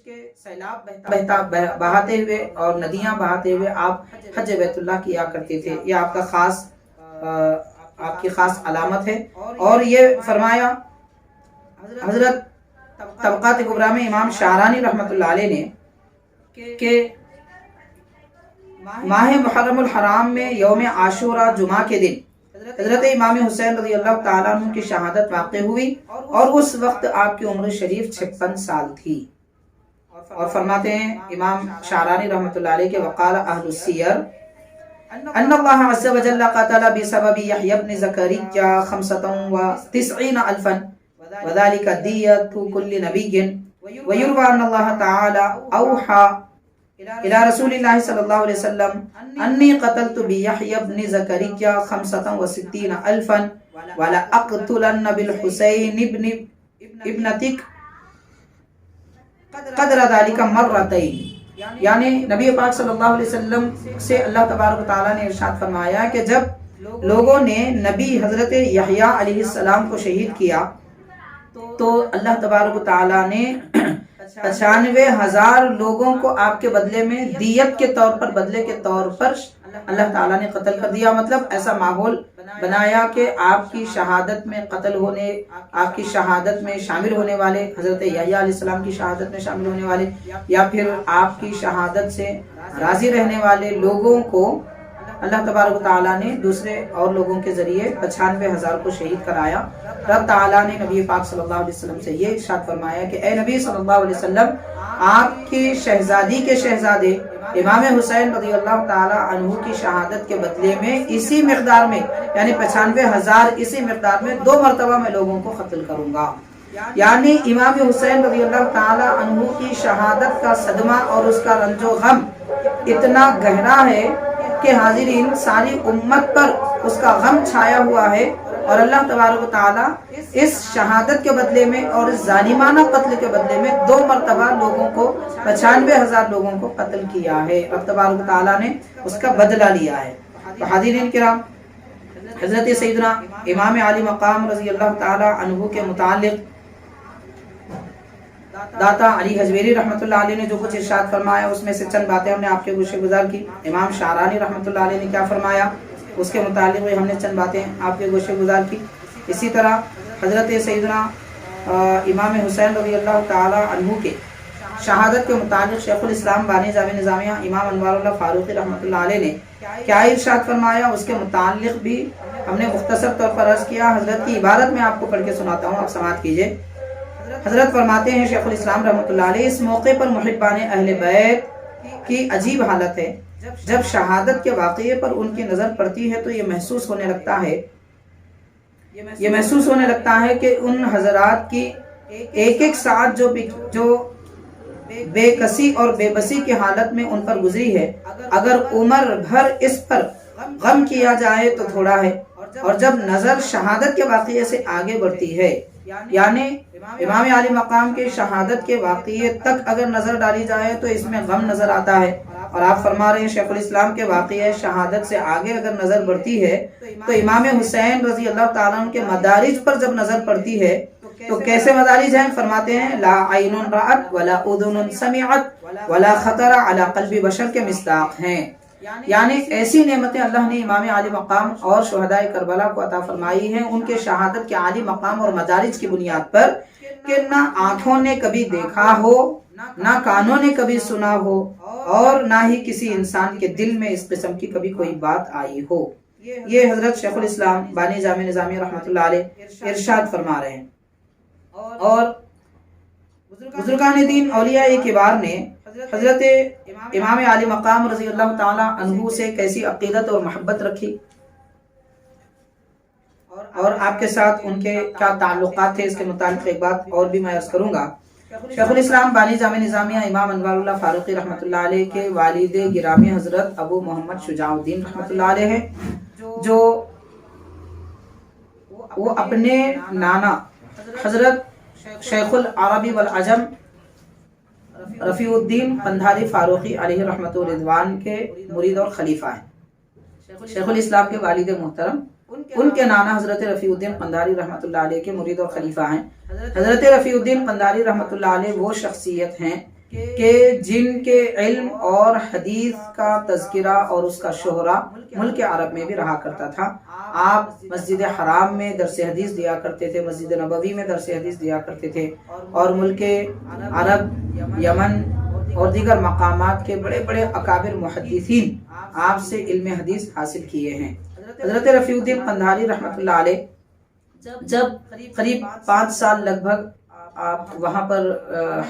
بہاتے ہوئے اور ندیاں بہاتے ہوئے آپ حج بیت اللہ کیا کرتے تھے. یہ آپ کا آپ کی خاص علامت ہے. اور یہ فرمایا حضرت طبقات کبریٰ میں امام شعرانی رحمۃ اللہ علیہ نے کہ ماہ محرم الحرام میں یوم عاشوراء جمعہ کے دن حضرت امام حسین رضی اللہ تعالیٰ عنہ کی شہادت واقع ہوئی اور اس وقت آپ کی عمر شریف 56 سال تھی. اور فرماتے ہیں امام شعرانی رحمۃ اللہ علیہ کے وقال اہل السیر ان اللہ عز وجل قتل بسبب یحیی بن زکریا 95,000 وذلك دیت کل نبی ویروى ان اللہ تعالی اوحى الى رسول اللہ صلی اللہ علیہ وسلم انی قتلت بیحیی بن زکریا 65,000 ولأقتلن بالحسین ابن ابنتک قدر ذالک مرتین. یعنی نبی پاک صلی اللہ علیہ وسلم سے اللہ تبارک و تعالیٰ نے ارشاد فرمایا کہ جب لوگوں نے نبی حضرت یحییٰ علیہ السلام کو شہید کیا تو اللہ تبارک و تعالیٰ نے 95,000 لوگوں کو آپ کے بدلے میں دیت کے طور پر بدلے کے طور پر اللہ تعالیٰ نے قتل کر دیا. مطلب ایسا ماحول بنایا کہ آپ کی شہادت میں قتل ہونے، آپ کی شہادت میں شامل ہونے والے، حضرت یحییٰ علیہ السلام کی شہادت میں شامل ہونے والے یا پھر آپ کی شہادت سے راضی رہنے والے لوگوں کو اللہ تبارک و تعالیٰ نے دوسرے اور لوگوں کے ذریعے 95,000 کو شہید کرایا. رب تعالیٰ نے نبی پاک صلی اللہ علیہ وسلم سے یہ ارشاد فرمایا کہ اے نبی صلی اللہ علیہ وسلم، آپ کی شہزادی کے شہزادے امام حسین رضی اللہ تعالیٰ عنہ کی شہادت کے بدلے میں اسی مقدار میں یعنی 95,000 اسی مقدار میں 2 مرتبہ میں لوگوں کو قتل کروں گا. یعنی امام حسین رضی اللہ تعالیٰ عنہ کی شہادت کا صدمہ اور اس کا رنج و غم اتنا گہرا ہے کہ حاضرین ساری امت پر اس کا غم چھایا ہوا ہے اور اللہ تبارک و تعالیٰ اس شہادت کے بدلے میں اور اس ظالمانہ قتل کے بدلے میں 2 مرتبہ لوگوں کو 95,000 لوگوں کو قتل کیا ہے. اللہ تبارک و تعالیٰ نے اس کا بدلہ لیا ہے. تو حاضرین کرام، حضرت سیدنا امام علی مقام رضی اللہ تعالیٰ عنہ کے متعلق داتا علی حجویری رحمۃ اللہ علیہ نے جو کچھ ارشاد فرمایا اس میں سے چند باتیں ہم نے آپ کے گوشے گزار کی. امام شعرانی رحمۃ اللہ علیہ نے کیا فرمایا اس کے متعلق بھی ہم نے چند باتیں آپ کے گوشے گزار کی. اسی طرح حضرت سیدنا امام حسین رضی اللہ تعالی عنہ کے شہادت کے متعلق شیخ الاسلام بانی جامع نظامیہ امام انوار اللہ فاروقی رحمۃ اللہ علیہ نے کیا ارشاد فرمایا اس کے متعلق بھی ہم نے مختصر طور پر عرض کیا. حضرت کی عبارت میں آپ کو پڑھ کے سناتا ہوں، آپ سماعت کیجئے. حضرت فرماتے ہیں شیخ الاسلام رحمۃ اللہ علیہ، اس موقع پر محبان اہل بیت کی عجیب حالت ہے. جب شہادت کے واقعے پر ان کی نظر پڑتی ہے تو یہ محسوس ہونے لگتا ہے کہ ان حضرات کی ایک ایک ساتھ جو بے کسی اور بے بسی کی حالت میں ان پر گزری ہے، اگر عمر بھر اس پر غم کیا جائے تو تھوڑا ہے، اور جب نظر شہادت کے واقعے سے آگے بڑھتی ہے یعنی امام علی مقام کی شہادت کے واقعے تک اگر نظر ڈالی جائے تو اس میں غم نظر آتا ہے. اور آپ فرما رہے ہیں شیخ الاسلام کے واقعہ شہادت سے آگے اگر نظر بڑھتی ہے تو امام حسین رضی اللہ تعالیٰ عنہ کے مدارج پر جب نظر پڑتی ہے تو کیسے مدارج ہیں؟ فرماتے ہیں لا عین رأت ولا اذن سمعت ولا خطر علی قلب بشر کے مصداق ہیں. یعنی ایسی نعمتیں اللہ نے امام علی مقام اور شہداء کربلا کو عطا فرمائی ہیں ان کے شہادت کے عالی مقام اور مدارج کی بنیاد پر کہ نہ آنکھوں نے کبھی دیکھا ہو، نہ کانوں نے کبھی سنا ہو، اور نہ ہی کسی انسان کے دل میں اس قسم کی کبھی کوئی بات آئی ہو. یہ حضرت شیخ الاسلام بانی جامع نظامیہ رحمۃ اللہ علیہ ارشاد فرما رہے ہیں. اور بزرگان دین اولیاء کبار نے حضرت امام عالی مقام رضی اللہ تعالی عنہ سے کیسی عقیدت اور محبت رکھی اور آپ کے ساتھ ان کے کیا تعلقات تھے، اس کے متعلق ایک بات اور بھی میں عرض کروں گا۔ شیخ الاسلام بانی جامع نظامیہ امام انوار اللہ فاروقی رحمۃ اللہ علیہ کے والد گرامی حضرت ابو محمد شجاع الدین رحمۃ اللہ علیہ ہیں، جو وہ اپنے نانا حضرت شیخ العربی والعجم رفیع الدین قندھاری فاروقی علیہ رحمۃ رضوان کے مرید اور خلیفہ ہیں۔ شیخ الاسلام کے والد محترم ان کے نانا حضرت رفیع الدین قندھاری رحمۃ اللہ علیہ کے مرید اور خلیفہ ہیں۔ حضرت رفیع الدین قندھاری رحمۃ اللہ علیہ وہ شخصیت ہیں کہ جن کے علم اور حدیث کا تذکرہ اور اس کا شہرہ ملک عرب میں بھی رہا کرتا تھا۔ آپ مسجد حرام میں درس حدیث دیا کرتے تھے، مسجد نبوی میں درس حدیث دیا کرتے تھے، اور ملک عرب، یمن اور دیگر مقامات کے بڑے بڑے اکابر محدثین آپ سے علم حدیث حاصل کیے ہیں۔ حضرت رفیع الدین قندھاری رحمۃ اللہ علیہ جب قریب 5 سال لگ بھگ آپ وہاں پر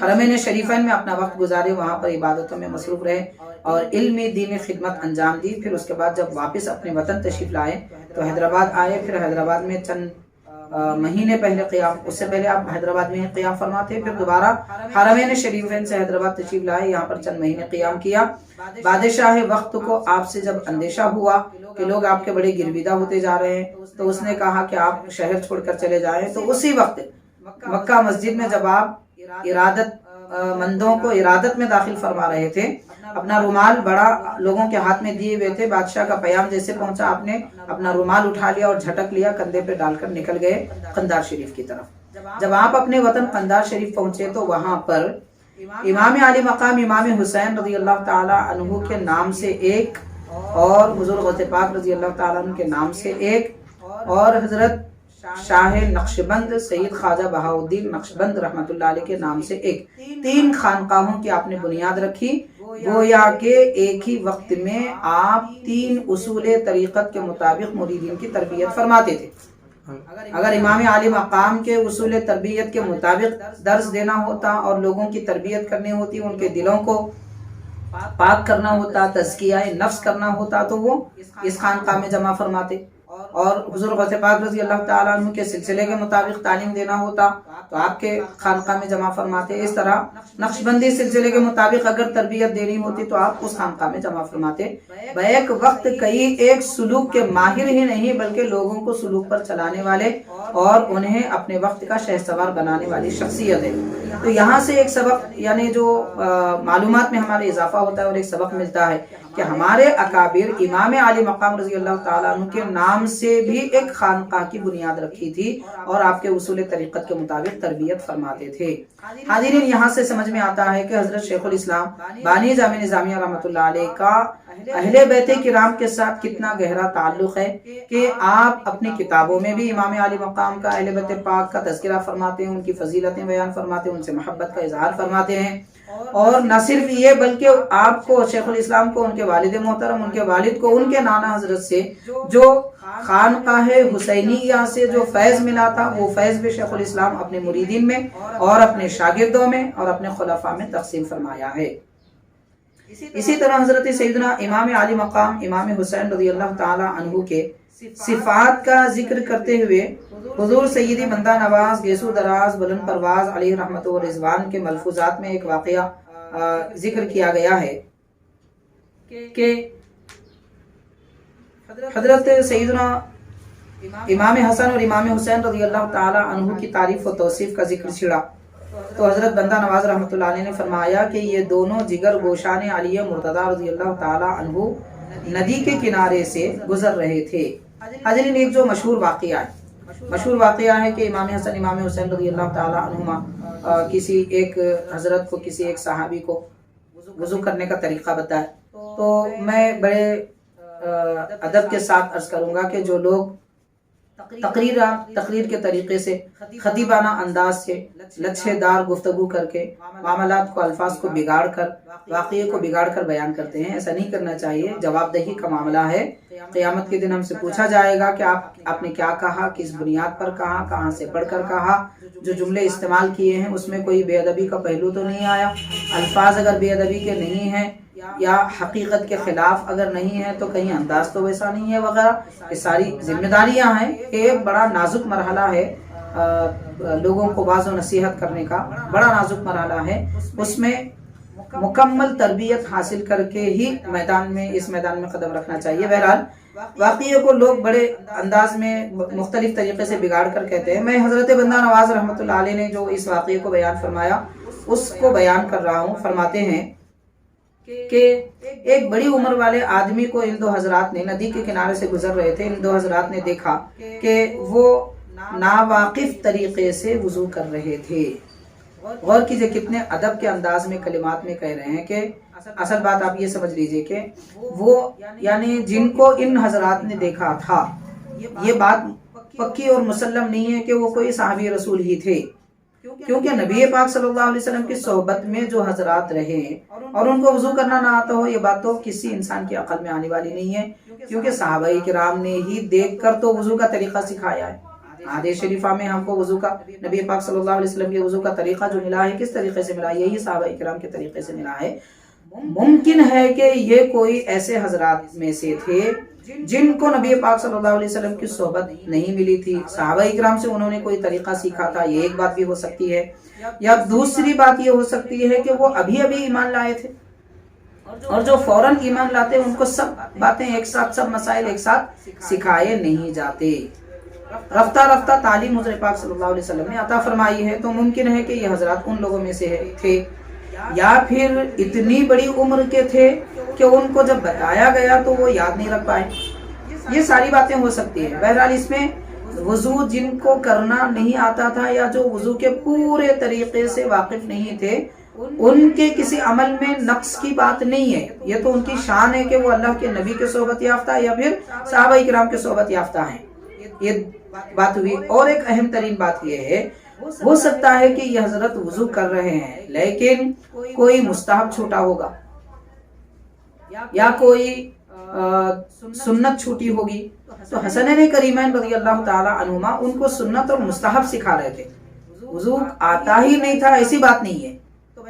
حرمین شریفین میں اپنا وقت گزارے، وہاں پر عبادتوں میں مصروف رہے اور علم دین خدمت انجام دی۔ پھر اس کے بعد جب واپس اپنے وطن تشریف لائے تو حیدرآباد آئے، پھر حیدرآباد میں چند مہینے پہلے قیام، اس سے پہلے آپ حیدرآباد میں قیام فرما تھے، پھر دوبارہ حرمین شریفین سے حیدرآباد تشریف لائے، یہاں پر چند مہینے قیام کیا۔ بادشاہ وقت کو آپ سے جب اندیشہ ہوا کہ لوگ آپ کے بڑے گرویدہ ہوتے جا رہے ہیں، تو اس نے کہا کہ آپ شہر چھوڑ کر چلے جائیں۔ تو اسی وقت مکہ مسجد میں جب آپ ارادت مندوں کو ارادت میں داخل فرما رہے تھے، اپنا رومال بڑا لوگوں کے ہاتھ میں دیے ہوئے تھے، بادشاہ کا پیام جیسے پہنچا آپ نے اپنا رومال اٹھا لیا اور جھٹک لیا، کندھے پہ ڈال کر نکل گئے قندھار شریف کی طرف۔ جب آپ اپنے وطن قندھار شریف پہنچے تو وہاں پر امام عالی مقام امام حسین رضی اللہ تعالی عنہ کے نام سے ایک، اور حضور غوث پاک رضی اللہ تعالیٰ عنہ کے نام سے ایک، اور حضرت شاہ نقشبند سید خواجہ بہاؤالدین نقشبند رحمۃ اللہ علیہ کے نام سے ایک، 3 خانقاہوں کی آپ نے بنیاد رکھی، گویا کہ ایک ہی وقت میں آپ 3 اصول طریقت کے مطابق مریدین کی تربیت فرماتے تھے۔ اگر امام عالی مقام کے اصول تربیت کے مطابق درس دینا ہوتا اور لوگوں کی تربیت کرنی ہوتی، ان کے دلوں کو پاک کرنا ہوتا، تزکیہ نفس کرنا ہوتا، تو وہ اس خانقاہ میں جمع فرماتے، اور حضور غوث پاک رضی اللہ تعالیٰ عنہ کے سلسلے کے مطابق تعلیم دینا ہوتا تو آپ کے خانقاہ میں جمع فرماتے۔ اس طرح نقشبندی سلسلے کے مطابق اگر تربیت دینی ہوتی تو آپ اس خانقاہ میں جمع فرماتے۔ بیک وقت کئی ایک سلوک کے ماہر ہی نہیں بلکہ لوگوں کو سلوک پر چلانے والے اور انہیں اپنے وقت کا شہسوار بنانے والی شخصیت ہے۔ تو یہاں سے ایک سبق، یعنی جو معلومات میں ہمارے اضافہ ہوتا ہے اور ایک سبق ملتا ہے کہ ہمارے اکابر امام عالی مقام رضی اللہ تعالیٰ عنہ کے نام سے بھی ایک خانقاہ کی بنیاد رکھی تھی اور آپ کے اصول طریقت کے مطابق تربیت فرماتے تھے۔ حاضرین، یہاں سے سمجھ میں آتا ہے کہ حضرت شیخ الاسلام بانی جامع نظامیہ رحمۃ اللہ علیہ کا اہل بیت کرام کے ساتھ کتنا گہرا تعلق ہے کہ آپ اپنی کتابوں میں بھی امام عالی مقام کا، اہل بیت پاک کا تذکرہ فرماتے ہیں، ان کی فضیلتیں بیان فرماتے ہیں، ان سے محبت کا اظہار فرماتے ہیں، اور نہ صرف یہ بلکہ آپ کو شیخ الاسلام کو، ان کے والد محترم، ان کے والد کو، ان کے نانا حضرت سے جو خانقاہ حسینیہ سے جو فیض ملا تھا، وہ فیض بھی شیخ الاسلام اپنے مریدین میں اور اپنے شاگردوں میں اور اپنے خلفاء میں تقسیم فرمایا ہے۔ اسی طرح حضرت سیدنا امام عالی مقام امام حسین رضی اللہ تعالی عنہ کے صفات کا ذکر کرتے ہوئے حضور سیدی بندہ نواز گیسو دراز بلند پرواز علیہ رحمت و رضوان کے ملفوظات میں ایک واقعہ ذکر کیا گیا ہے کہ حضرت سیدنا امام حسن اور امام حسین رضی اللہ تعالی عنہ کی تعریف و توصیف کا ذکر چھڑا تو حضرت بندہ نواز رحمۃ اللہ علیہ نے فرمایا کہ یہ دونوں جگر گوشان علیہ مرتضی رضی اللہ تعالی عنہ ندی کے کنارے سے گزر رہے تھے۔ حضرین، ایک جو مشہور واقعہ ہے کہ امام حسن امام حسین رضی اللہ تعالی عنہما کسی ایک حضرت کو، کسی ایک صحابی کو وضو کرنے کا طریقہ بتایا، تو میں بڑے ادب کے ساتھ عرض کروں گا کہ جو لوگ تقریر کے طریقے سے، خطیبانہ انداز سے، لچھے دار گفتگو کر کے معاملات کو، الفاظ کو بگاڑ کر، واقعے کو بگاڑ کر بیان کرتے ہیں، ایسا نہیں کرنا چاہیے۔ جواب دہی کا معاملہ ہے قیامت کے دن ہم سے پوچھا جائے گا کہ آپ نے کیا کہا، کس بنیاد پر کہا، کہاں سے پڑھ کر کہا، جو جملے استعمال کیے ہیں اس میں کوئی بے ادبی کا پہلو تو نہیں آیا، الفاظ اگر بے ادبی کے نہیں ہیں یا حقیقت کے خلاف اگر نہیں ہے تو کہیں انداز تو ویسا نہیں ہے وغیرہ. یہ ساری ذمہ داریاں ہیں. ایک بڑا نازک مرحلہ ہے لوگوں کو واعظ و نصیحت کرنے کا، بڑا نازک مرحلہ ہے. اس میں مکمل تربیت حاصل کر کے ہی اس میدان میں قدم رکھنا چاہیے. بہرحال واقعے کو لوگ بڑے انداز میں مختلف طریقے سے بگاڑ کر کہتے ہیں. میں حضرت بندہ نواز رحمۃ اللہ علیہ نے جو اس واقعے کو بیان فرمایا اس کو بیان کر رہا ہوں. فرماتے ہیں کہ ایک بڑی عمر والے آدمی کو ان دو حضرات نے ندی کے کنارے سے گزر رہے تھے. ان دو حضرات نے دیکھا کہ وہ ناواقف طریقے سے وضو کر رہے تھے. غور کیجئے کتنے ادب کے انداز میں کلمات میں کہہ رہے ہیں کہ اصل بات آپ یہ سمجھ لیجئے کہ وہ یعنی جن کو ان حضرات نے دیکھا تھا، یہ بات پکی اور مسلم نہیں ہے کہ وہ کوئی صحابی رسول ہی تھے، کیونکہ نبی پاک صلی اللہ علیہ وسلم کی صحبت میں جو حضرات رہے اور ان کو وضو کرنا نہ آتا ہو، یہ بات تو کسی انسان کی عقل میں آنے والی نہیں ہے، کیونکہ صحابہ کرام نے ہی دیکھ کر تو وضو کا طریقہ سکھایا ہے. حدیث شریفہ میں ہم کو وضو کا نبی پاک صلی اللہ علیہ وسلم کے وضو کا طریقہ جو ملا ہے کس طریقے سے ملا ہے؟ یہی صحابہ کرام کے طریقے سے ملا ہے. ممکن ہے کہ یہ کوئی ایسے حضرات میں سے تھے جن کو نبی پاک صلی اللہ علیہ وسلم کی صحبت نہیں ملی تھی، صحابہ کرام سے انہوں نے کوئی طریقہ سیکھا تھا. یہ ایک بات بھی ہو سکتی ہے. یا دوسری بات یہ ہو سکتی ہے کہ وہ ابھی ایمان لائے تھے اور جو فوراً ایمان لاتے ان کو سب باتیں ایک ساتھ، سب مسائل ایک ساتھ سکھائے نہیں جاتے. رفتہ رفتہ تعلیم حضور پاک صلی اللہ علیہ وسلم نے عطا فرمائی ہے. تو ممکن ہے کہ یہ حضرات ان لوگوں میں سے تھے، یا پھر اتنی بڑی عمر کے تھے کہ ان کو جب بتایا گیا تو وہ یاد نہیں رکھ پائے. یہ ساری باتیں ہو سکتی ہیں. بہرحال اس میں وضو جن کو کرنا نہیں آتا تھا یا جو وضو کے پورے طریقے سے واقف نہیں تھے، ان کے کسی عمل میں نقص کی بات نہیں ہے. یہ تو ان کی شان ہے کہ وہ اللہ کے نبی کے صحبت یافتہ یا پھر صحابہ کرام کے صحبت یافتہ ہیں. یہ بات ہوئی. اور ایک اہم ترین بات یہ ہے، ہو سکتا ہے کہ یہ حضرت وضو کر رہے ہیں لیکن کوئی مستحب چھوٹا ہوگا یا کوئی سنت چھوٹی ہوگی. تو حسنین کریمین رضی اللہ تعالی عنہما ان کو سنت اور مستحب سکھا رہے تھے. وضو آتا ہی نہیں تھا ایسی بات نہیں ہے.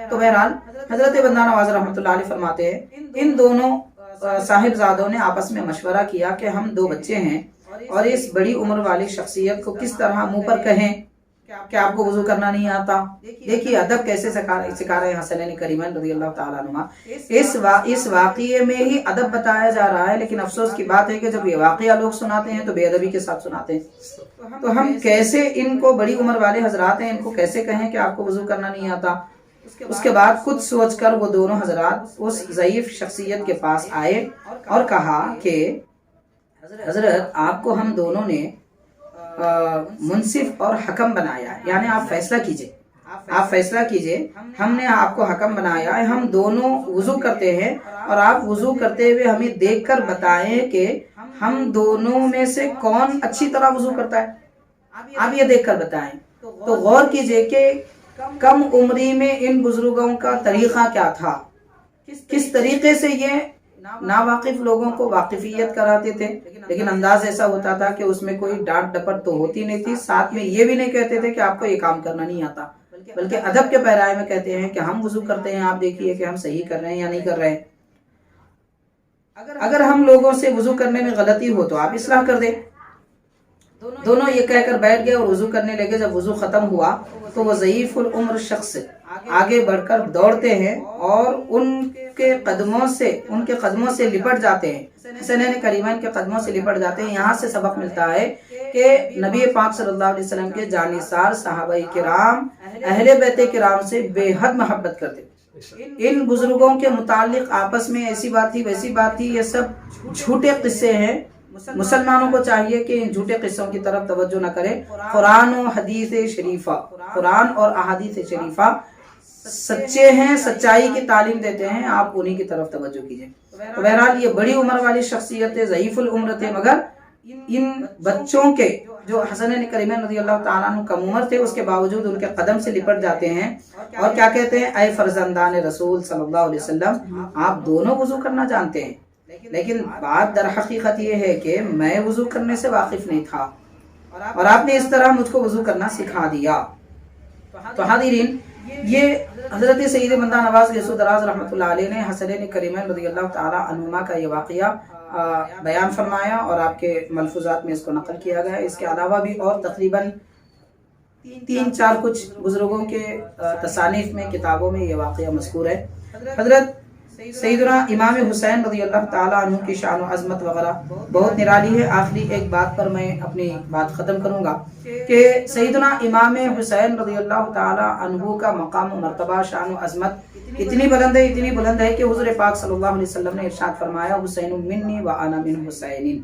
تو بہرحال حضرت بندہ نواز رحمۃ اللہ علیہ فرماتے ہیں ان دونوں صاحبزادوں نے آپس میں مشورہ کیا کہ ہم دو بچے ہیں اور اس بڑی عمر والی شخصیت کو کس طرح منہ پر کہیں کہ آپ کو وضو کرنا نہیں آتا. دیکھیے ادب کیسے سکھا رہے ہیں حسنین کریمین رضی اللہ تعالیٰ عنہما. اس واقعے میں ہی ادب بتایا جا رہا ہے، لیکن افسوس کی بات ہے کہ جب یہ واقعہ لوگ سناتے ہیں تو بے ادبی کے ساتھ سناتے ہیں. تو ہم کیسے ان کو بڑی عمر والے حضرات ہیں، ان کو کیسے کہیں کہ آپ کو وضو کرنا نہیں آتا؟ اس کے بعد خود سوچ کر وہ دونوں حضرات اس ضعیف شخصیت کے پاس آئے اور کہا کہ حضرت آپ کو ہم دونوں نے منصف اور حکم بنایا ہے، یعنی آپ فیصلہ کیجئے. ہم نے آپ کو حکم بنایا ہے. ہم دونوں وضو کرتے ہیں اور آپ وضو کرتے ہوئے ہمیں دیکھ کر بتائیں کہ ہم دونوں میں سے کون اچھی طرح وضو کرتا ہے. آپ یہ دیکھ کر بتائیں. تو غور کیجئے کہ کم عمری میں ان بزرگوں کا طریقہ کیا تھا، کس طریقے سے یہ ناواقف لوگوں کو واقفیت کراتے تھے. لیکن انداز ایسا ہوتا تھا کہ اس میں کوئی ڈانٹ ڈپٹ تو ہوتی نہیں تھی. ساتھ میں یہ بھی نہیں کہتے تھے کہ آپ کو یہ کام کرنا نہیں آتا، بلکہ ادب کے پیرائے میں کہتے ہیں کہ ہم وضو کرتے ہیں، آپ دیکھیے کہ ہم صحیح کر رہے ہیں یا نہیں کر رہے ہیں. اگر ہم لوگوں سے وضو کرنے میں غلطی ہو تو آپ اصلاح کر دیں. دونوں یہ کہہ کر بیٹھ گئے اور وضو کرنے لگے. جب وضو ختم ہوا تو وہ ضعیف العمر شخص آگے بڑھ کر دوڑتے ہیں اور ان کے قدموں سے لپٹ جاتے ہیں. حسنین کریمین کے قدموں سے لپٹ جاتے ہیں. یہاں سے سبق ملتا ہے کہ نبی پاک صلی اللہ علیہ وسلم کے جانثار صحابہ کرام اہل بیت کرام سے بے حد محبت کرتے. ان بزرگوں کے متعلق آپس میں ایسی بات تھی ویسی بات تھی. یہ سب جھوٹے قصے ہیں. مسلمانوں کو چاہیے کہ ان جھوٹے قصوں کی طرف توجہ نہ کریں. قرآن اور احادیث شریفہ سچے ہیں، سچائی کی تعلیم دیتے ہیں. آپ انہی کی طرف توجہ کیجئے. تو بہرحال یہ بڑی عمر والی شخصیت تھے، ضعیف العمر تھے، مگر ان بچوں کے جو حسنین کریمین رضی اللہ تعالیٰ عنہ کم عمر تھے اس کے باوجود ان کے قدم سے لپٹ جاتے ہیں اور کیا کہتے ہیں، اے فرزندان رسول صلی اللہ علیہ وسلم، آپ دونوں وضو کرنا جانتے ہیں لیکن بات در حقیقت یہ ہے کہ میں وضو کرنے سے واقف نہیں تھا اور آپ نے اس طرح مجھ کو وضو کرنا سکھا دیا۔ تو حاضرین، یہ حضرت سید بندہ نواز گیسو دراز رحمۃ اللہ علیہ نے حسنین کریمین رضی اللہ تعالی عنہما کا یہ واقعہ بیان فرمایا اور آپ کے ملفوظات میں اس کو نقل کیا گیا ہے۔ اس کے علاوہ بھی اور تقریباً 3-4 کچھ بزرگوں کے تصانیف میں، کتابوں میں یہ واقعہ مذکور ہے۔ حضرت سیدنا امام حسین رضی اللہ تعالیٰ عنہ کی شان و عظمت وغیرہ بہت نرالی ہے۔ آخری ایک بات پر میں اپنی بات ختم کروں گا کہ سیدنا امام حسین رضی اللہ تعالیٰ عنہ کا مقام و مرتبہ، شان و عظمت اتنی بلند ہے کہ حضور پاک صلی اللہ علیہ وسلم نے ارشاد فرمایا، حسین منی و انا من حسین،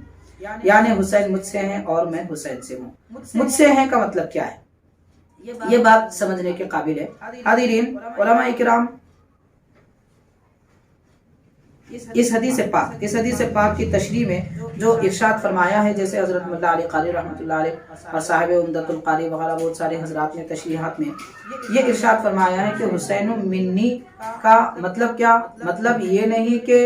یعنی حسین مجھ سے ہیں اور میں حسین سے ہوں۔ مجھ سے ہیں کا مطلب کیا ہے؟ یہ بات سمجھنے کے قابل ہے۔ حاضرین، علماء کرام اس حدیث پاک کی تشریح میں جو ارشاد فرمایا ہے، جیسے حضرت مولا علی قاری رحمۃ اللہ علیہ اور صاحب عمدۃ القاری وغیرہ بہت سارے حضرات نے تشریحات میں یہ ارشاد فرمایا ہے کہ حسین منی کا مطلب کیا؟ مطلب یہ نہیں کہ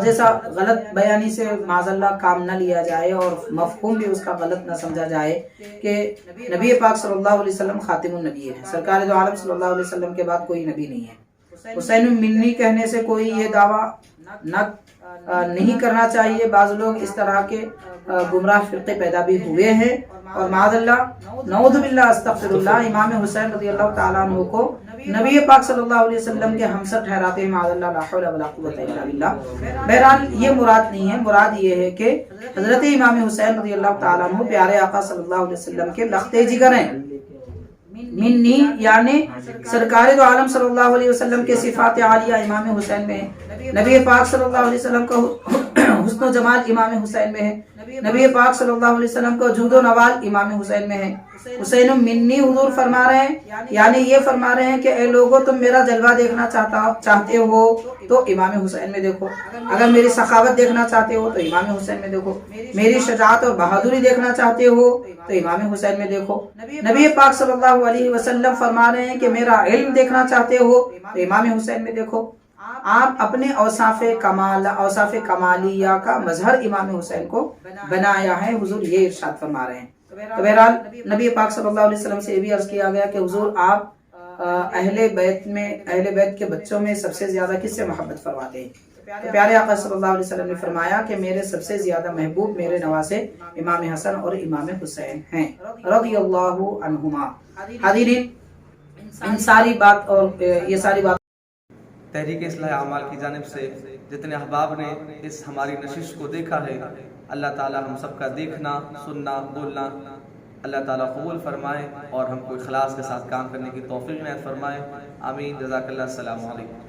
جیسا غلط بیانی سے معاذ اللہ کام نہ لیا جائے اور مفہوم بھی اس کا غلط نہ سمجھا جائے کہ نبی پاک صلی اللہ علیہ وسلم خاتم النبی ہے، سرکار دو عالم صلی اللہ علیہ وسلم کے بعد کوئی نبی نہیں ہے۔ حسین منی کہنے سے کوئی یہ دعویٰ نہیں کرنا چاہیے۔ بعض لوگ اس طرح کے گمراہ فرقے پیدا بھی ہوئے ہیں اور معاذ اللہ، نعوذ باللہ، استغفر اللہ، امام حسین رضی اللہ تعالیٰ عنہ کو نبی پاک صلی اللہ علیہ وسلم کے ہمسر ٹھہراتے ہیں، معاذ اللہ، لا حول ولا قوت الا باللہ۔ بہرحال یہ مراد نہیں ہے، مراد یہ ہے کہ حضرت امام حسین رضی اللہ تعالیٰ عنہ پیارے آقا صلی اللہ علیہ وسلم کے لختے جگر ہیں۔ منی یعنی سرکار دو عالم صلی اللہ علیہ وسلم کے صفات عالیہ امام حسین میں ہے، نبی پاک صلی اللہ علیہ وسلم کا حسن و جمال امام حسین میں ہے، نبی پاک صلی اللہ علیہ وسلم کا جود و نوال امام حسین میں ہے۔ حسین منی حضور فرما رہے ہیں، یعنی یہ فرما رہے ہیں کہ اے لوگوں، تم میرا جلوہ دیکھنا چاہتے ہو تو امام حسین میں دیکھو، اگر میری سخاوت دیکھنا چاہتے ہو تو امام حسین میں دیکھو، میری شجاعت اور بہادری دیکھنا چاہتے ہو تو امام حسین میں دیکھو۔ نبی پاک صلی اللہ علیہ وسلم فرما رہے ہیں کہ میرا علم دیکھنا چاہتے ہو تو امام حسین میں دیکھو۔ آپ اپنے اوصاف کمالیہ کا مظہر امام حسین کو بنایا ہے، حضور یہ ارشاد فرما رہے ہیں۔ تو بہرحال نبی پاک صلی اللہ علیہ وسلم سے یہ بھی عرض کیا گیا کہ حضور آپ اہل بیت کے بچوں میں سب سے زیادہ کس سے محبت فرماتے ہیں؟ تو پیارے آقا صلی اللہ علیہ وسلم نے فرمایا کہ میرے سب سے زیادہ محبوب میرے نواسے امام حسن اور امام حسین ہیں رضی اللہ عنہما۔ حاضرین، ان ساری بات اور یہ ساری بات تحریک اصلاح اعمال کی جانب سے جتنے احباب نے اس ہماری نشست کو دیکھا ہے، اللہ تعالی ہم سب کا دیکھنا، سننا، بولنا اللہ تعالیٰ قبول فرمائے اور ہم کو اخلاص کے ساتھ کام کرنے کی توفیق عنایت فرمائے۔ آمین۔ جزاک اللہ۔ السلام علیکم۔